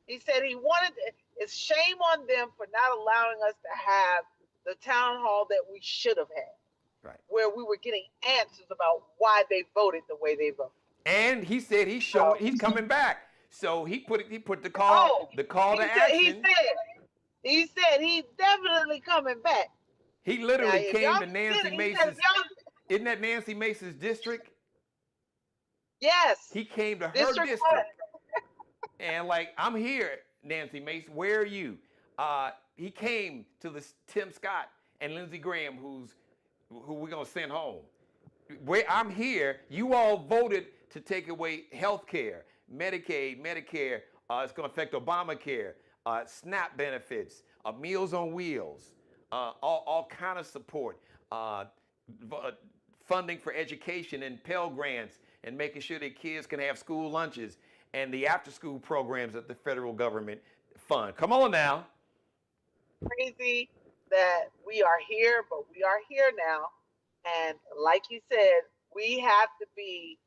He said he wanted. It's shame on them for not allowing us to have the town hall that we should have had, where we were getting answers about why they voted the way they voted. And he said he's coming back. So he put the call to action. He said he's definitely coming back. He literally came to Nancy Mace's. Isn't that Nancy Mace's district? Yes. He came to her district. And like, I'm here, Nancy Mace. Where are you? He came to the Tim Scott and Lindsey Graham, who we're gonna send home. Where I'm here, you all voted to take away health care, Medicaid, Medicare. It's gonna affect Obamacare, SNAP benefits, Meals on Wheels, all kind of support, funding for education and Pell Grants, and making sure that kids can have school lunches and the after-school programs that the federal government fund. Come on now. Crazy that we are here, but we are here now. And like you said, we have to be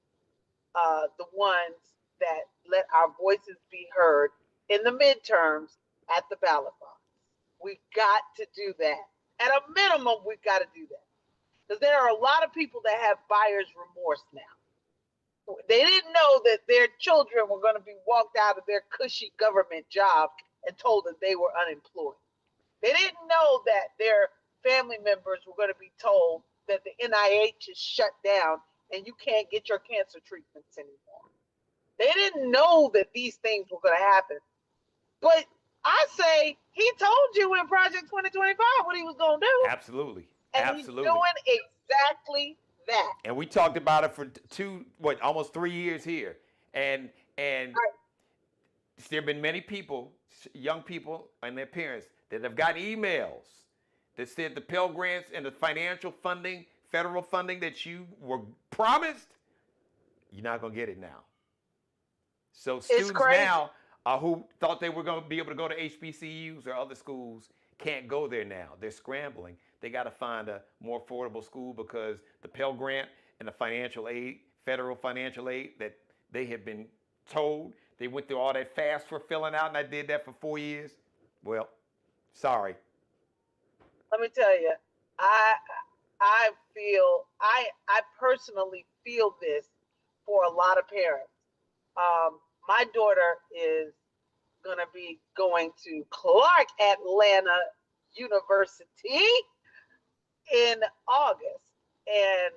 the ones that let our voices be heard in the midterms at the ballot box. We've got to do that. At a minimum, we've got to do that. Because there are a lot of people that have buyer's remorse now. They didn't know that their children were going to be walked out of their cushy government job and told that they were unemployed. They didn't know that their family members were going to be told that the NIH is shut down and you can't get your cancer treatments anymore. They didn't know that these things were going to happen. But I say he told you in Project 2025 what he was going to do. Absolutely. And he's doing exactly that. And we talked about it for almost 3 years here. And there have been many people, young people and their parents, that have gotten emails that said the Pell Grants and the financial funding, federal funding that you were promised, you're not going to get it now. So students now who thought they were going to be able to go to HBCUs or other schools can't go there now. They're scrambling. They got to find a more affordable school because the Pell Grant and the financial aid, federal financial aid that they have been told, they went through all that fast for filling out, and I did that for 4 years. Well, sorry. Let me tell you, I personally feel this for a lot of parents. My daughter is going to be going to Clark Atlanta University in August. And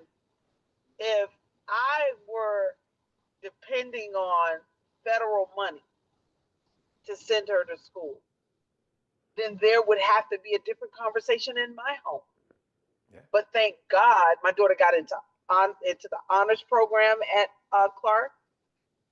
if I were depending on federal money to send her to school, then there would have to be a different conversation in my home. Yeah. But thank God my daughter got into the honors program at Clark.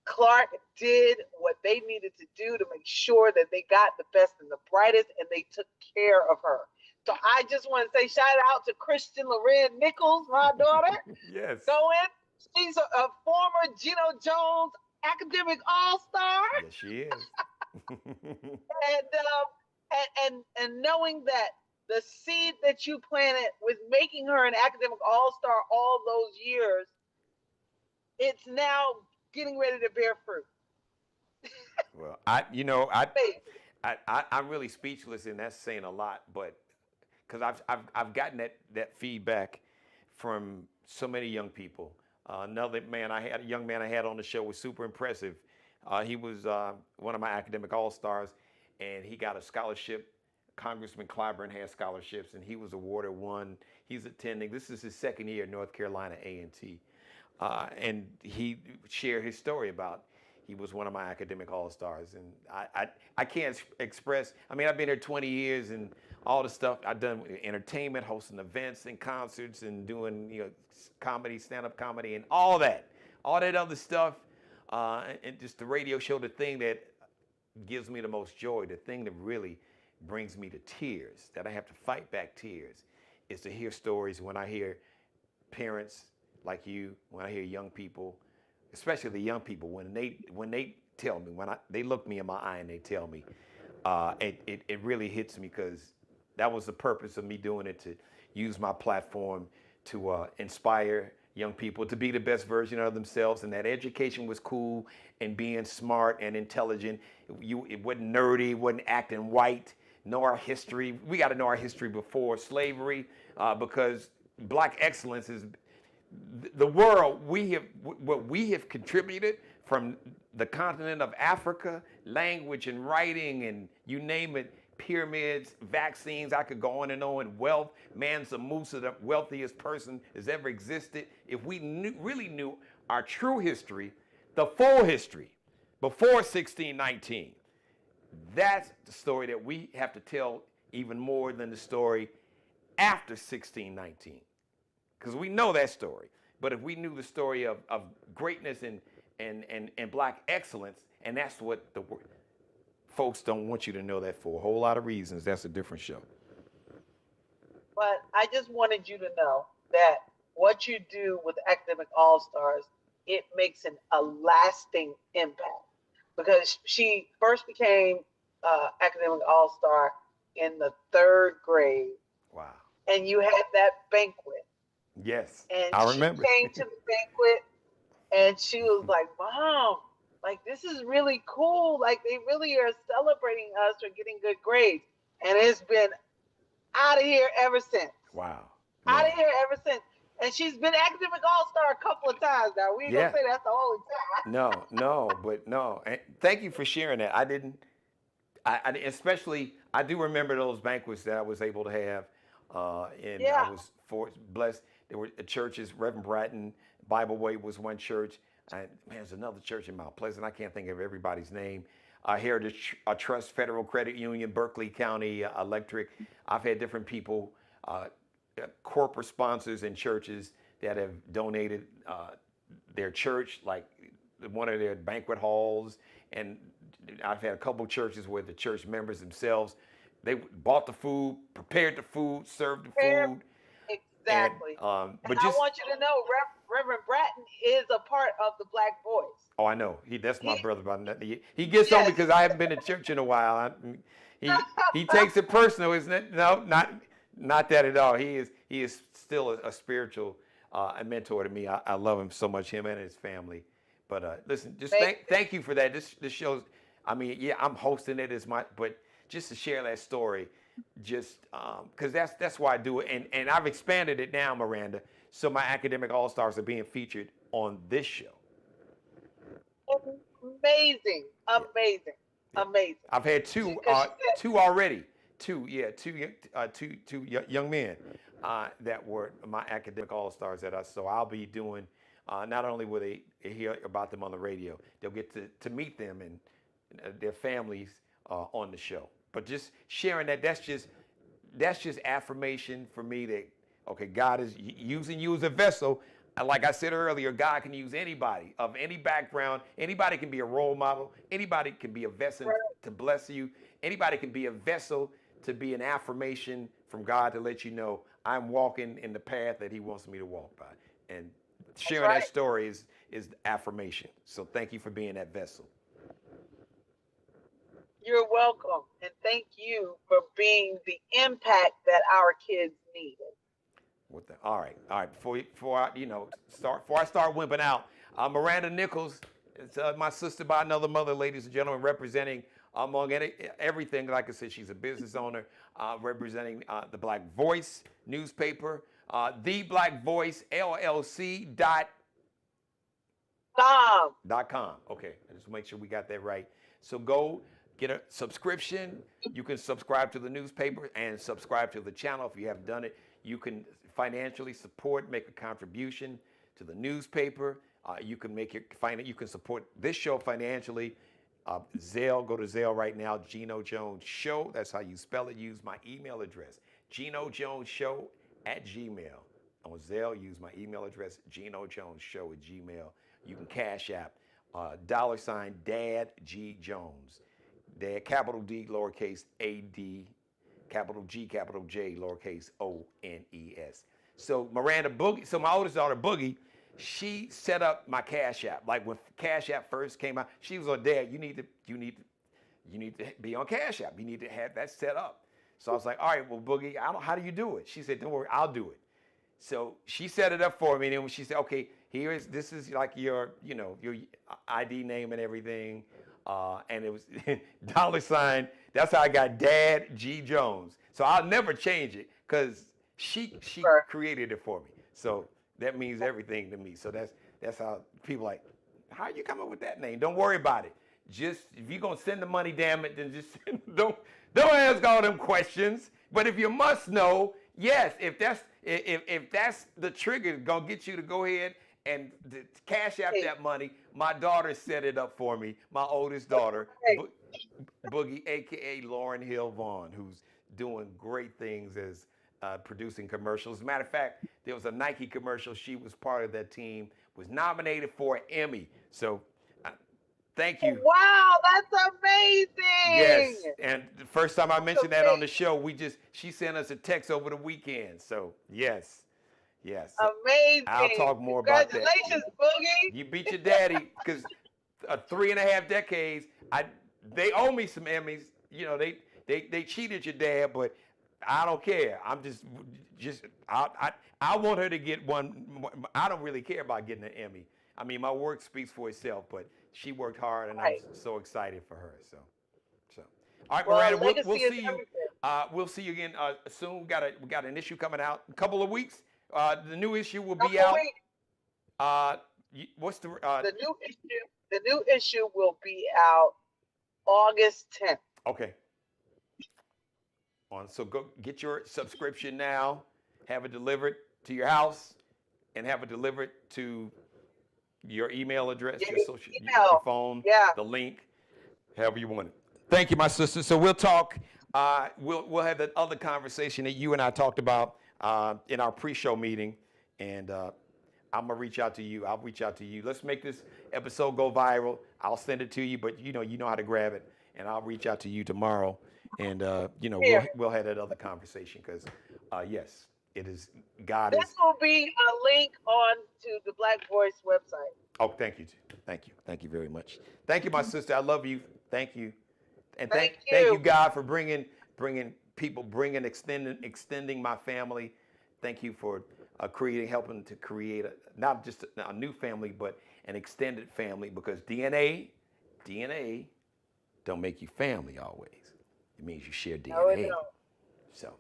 Clark did what they needed to do to make sure that they got the best and the brightest, and they took care of her. So I just want to say shout out to Christian Loren Nichols, my daughter. Yes. Go in. She's a former Geno Jones academic all-star. Yes, she is. And knowing that the seed that you planted with making her an academic all-star all those years, it's now getting ready to bear fruit. Well, I'm really speechless, and that's saying a lot. But because I've gotten that feedback from so many young people. Another young man I had on the show was super impressive. He was one of my academic all-stars, and he got a scholarship. Congressman Clyburn has scholarships, and he was awarded one. He's attending. This is his second year at North Carolina A&T. And he shared his story about he was one of my academic all-stars. And I can't express, I mean, I've been here 20 years, and all the stuff I've done with entertainment, hosting events and concerts, and doing comedy, stand-up comedy, and all that other stuff, and just the radio show. The thing that gives me the most joy, the thing that really brings me to tears, that I have to fight back tears, is to hear stories when I hear parents like you, when I hear young people, especially the young people, when they tell me, they look me in my eye and they tell me, it really hits me, because that was the purpose of me doing it, to use my platform to inspire young people to be the best version of themselves, and that education was cool, and being smart and intelligent. It wasn't nerdy, it wasn't acting white. Know our history. We got to know our history before slavery, because Black excellence is the world. What we have contributed from the continent of Africa, language and writing, and you name it, pyramids, vaccines. I could go on and on. Wealth. Mansa Musa, the wealthiest person has ever existed. If we really knew our true history, the full history, before 1619. That's the story that we have to tell, even more than the story after 1619. Because we know that story. But if we knew the story of greatness and Black excellence, and that's what folks don't want you to know that for a whole lot of reasons. That's a different show. But I just wanted you to know that what you do with Academic All-Stars, it makes a lasting impact. Because she first became Academic All-Star in the 3rd grade. Wow. And you had that banquet. Yes, and I remember. She came to the banquet, and she was like, Mom, like, this is really cool. Like, they really are celebrating us for getting good grades. And it's been out of here ever since. Wow. Out of here ever since. And she's been Academic All-Star a couple of times now. We ain't gonna say that's the only time. No. And thank you for sharing that. I do remember those banquets that I was able to have. And I was blessed. There were churches. Reverend Bratton, Bible Way was one church. There's another church in Mount Pleasant. I can't think of everybody's name. Heritage Trust, Federal Credit Union, Berkeley County Electric. I've had different people, corporate sponsors and churches that have donated their church, like one of their banquet halls. And I've had a couple churches where the church members themselves, they bought the food, prepared the food, served the food. Exactly. And I want you to know, Reverend Bratton is a part of the Black Voice. Oh, I know. That's my brother. He gets on because I haven't been to church in a while. He takes it personal, isn't it? No, not that at all. He is still a spiritual mentor to me. I love him so much, him and his family. But listen, just thank you for that. This shows. I mean, yeah, I'm hosting it but just to share that story, just because that's why I do it, and I've expanded it now, Miranda. So my academic all-stars are being featured on this show. Amazing. I've had two already. Two young men that were my academic all-stars so I'll be doing. Not only will they hear about them on the radio, they'll get to meet them and their families on the show. But just sharing that's just affirmation for me that, okay, God is using you as a vessel. like I said earlier, God can use anybody of any background. Anybody can be a role model. Anybody can be a vessel to bless you. Anybody can be a vessel to be an affirmation from God to let you know I'm walking in the path that He wants me to walk by. And sharing that story is affirmation. So thank you for being that vessel. You're welcome, and thank you for being the impact that our kids needed. All right. Before I start wimping out, Miranda Nichols, it's my sister by another mother, ladies and gentlemen, representing among everything. Like I said, she's a business owner, representing the Black Voice newspaper, the Black Voice LLC .com. Okay, I just make sure we got that right. So go get a subscription. You can subscribe to the newspaper and subscribe to the channel if you haven't done it. You can financially support, make a contribution to the newspaper. You can you can support this show financially. Zelle, go to Zelle right now. Geno Jones Show. That's how you spell it. Use my email address, GenoJonesShow@gmail. On Zelle, use my email address, GenoJonesShow@gmail. You can Cash App $ Dad G Jones. Dad, capital D, lowercase A-D, capital G, capital J, lowercase O-N-E-S. So Miranda Boogie, so my oldest daughter Boogie, she set up my Cash App. Like when Cash App first came out, she was like, Dad, you need to be on Cash App. You need to have that set up. So I was like, all right, well, Boogie, how do you do it? She said, don't worry, I'll do it. So she set it up for me, and then when she said, okay, this is like your ID name and everything. And it was $. That's how I got Dad G Jones. So I'll never change it because she created it for me. So that means everything to me. So that's how people like, how you come up with that name? Don't worry about it. Just if you're gonna send the money, damn it, then just don't ask all them questions. But if you must know, yes, if that's the trigger gonna get you to go ahead and Cash App that money, my daughter set it up for me. My oldest daughter, Boogie, aka Lauren Hill Vaughn, who's doing great things as producing commercials. As a matter of fact, there was a Nike commercial. She was part of that team. Was nominated for an Emmy. So thank you. Wow, that's amazing. Yes, and the first time I mentioned that on the show, she sent us a text over the weekend. So yes. Amazing. I'll talk more about that. Congratulations, Boogie. You beat your daddy because 3.5 decades. They owe me some Emmys. You know, they cheated your dad, but I don't care. I'm just I want her to get one. I don't really care about getting an Emmy. I mean, my work speaks for itself, but she worked hard, and I'm so excited for her. So. All right, Miranda, we'll see you. We'll see you again soon. We got an issue coming out in a couple of weeks. The new issue will be out. What's the new issue? The new issue will be out August 10th. Okay. So go get your subscription now. Have it delivered to your house, and have it delivered to your email address, your phone, the link, however you want it. Thank you, my sister. So we'll talk. We'll have that other conversation that you and I talked about in our pre-show meeting, and I'm gonna reach out to you. I'll reach out to you. Let's make this episode go viral. I'll send it to you, but you know how to grab it, and I'll reach out to you tomorrow, and we'll have that other conversation because yes, it is God. This will be a link on to the Black Voice website. Oh, thank you very much. Thank you, my sister. I love you. Thank you, and thank you, God, for bringing people, extending my family. Thank you for helping to create not just a new family, but an extended family, because DNA don't make you family always. It means you share DNA. No, it don't. So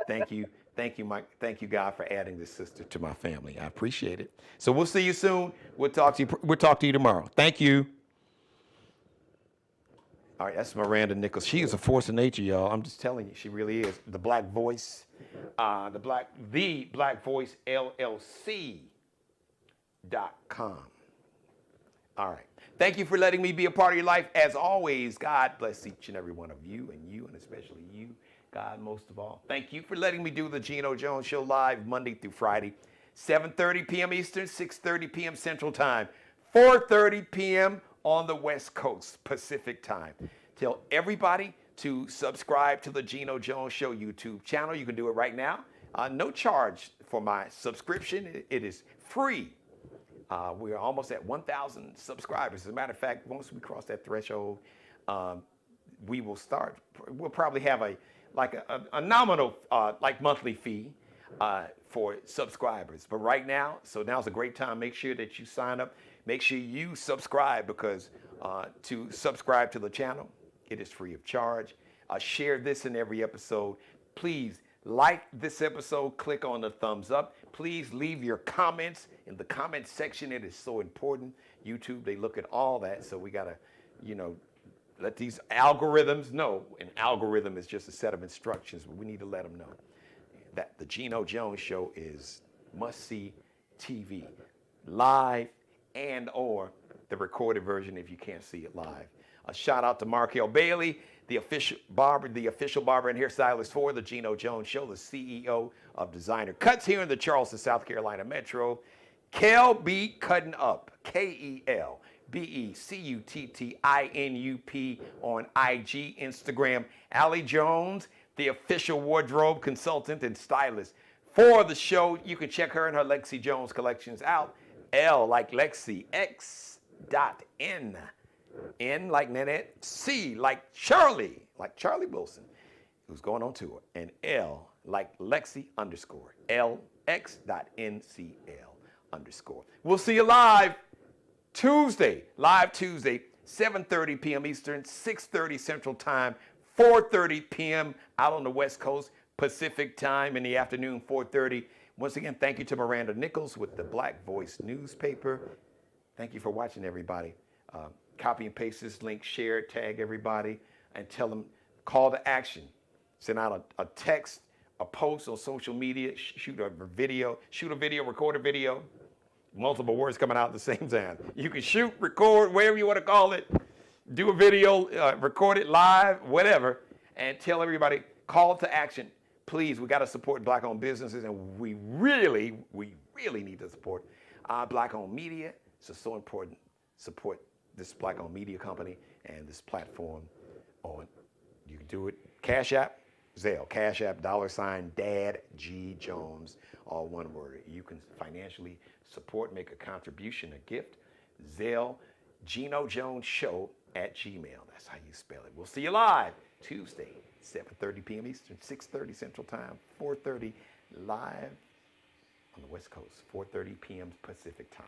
thank you, Mike. Thank you, God, for adding this sister to my family. I appreciate it. So we'll see you soon. We'll talk to you tomorrow. Thank you. All right, that's Miranda Nichols. She is a force of nature, y'all. I'm just telling you, she really is. The Black Voice, the Black Voice LLC.com. All right. Thank you for letting me be a part of your life. As always, God bless each and every one of you, and especially you, God, most of all. Thank you for letting me do the Geno Jones Show live Monday through Friday, 7:30 p.m. Eastern, 6:30 p.m. Central Time, 4:30 p.m. on the West Coast Pacific Time. Tell everybody to subscribe to the Geno Jones Show YouTube channel. You can do it right now. No charge for my subscription. It is free. We are almost at 1,000 subscribers. As a matter of fact, once we cross that threshold, we'll probably have a nominal monthly fee for subscribers. But right now, so now's a great time. Make sure that you sign up. Make sure you subscribe, because to subscribe to the channel, it is free of charge. Share this in every episode. Please like this episode. Click on the thumbs up. Please leave your comments in the comment section. It is so important. YouTube, they look at all that. So we got to, let these algorithms know. An algorithm is just a set of instructions, but we need to let them know that the Geno Jones Show is must-see TV, live and or the recorded version if you can't see it live. A shout out to Markel Bailey, the official barber and hairstylist for the Geno Jones Show, the CEO of Designer Cuts here in the Charleston, South Carolina Metro. Kel B Cutting Up, KELBECUTTINUP on IG, Instagram. Allie Jones, the official wardrobe consultant and stylist for the show. You can check her and her Lexi Jones collections out. L like Lexi, X.N. N like Nanette, C like Charlie Wilson, who's going on tour, and L like Lexi _ LX.NCL_. We'll see you live Tuesday, 7:30 p.m. Eastern, 6:30 Central Time, 4:30 p.m. out on the West Coast Pacific Time in the afternoon, 4:30. Once again, thank you to Miranda Nichols with the Black Voice newspaper. Thank you for watching, everybody. Copy and paste this link, share it, tag everybody, and tell them call to action. Send out a text, a post on social media, shoot a video, record a video. Multiple words coming out at the same time. You can shoot, record, whatever you want to call it. Do a video, record it live, whatever, and tell everybody, call to action. Please, we got to support Black-owned businesses, and we really need to support Black-owned media. So important. Support this Black-owned media company and this platform. You can do it. Cash App, Zelle. Cash App, $Dad G Jones, all one word. You can financially support, make a contribution, a gift. Zelle, Geno Jones Show @gmail. That's how you spell it. We'll see you live Tuesday, 7:30 p.m. Eastern, 6:30 Central Time, 4:30 live on the West Coast, 4:30 p.m. Pacific Time.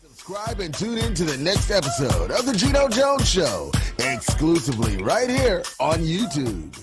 Subscribe and tune in to the next episode of the Geno Jones Show, exclusively right here on YouTube.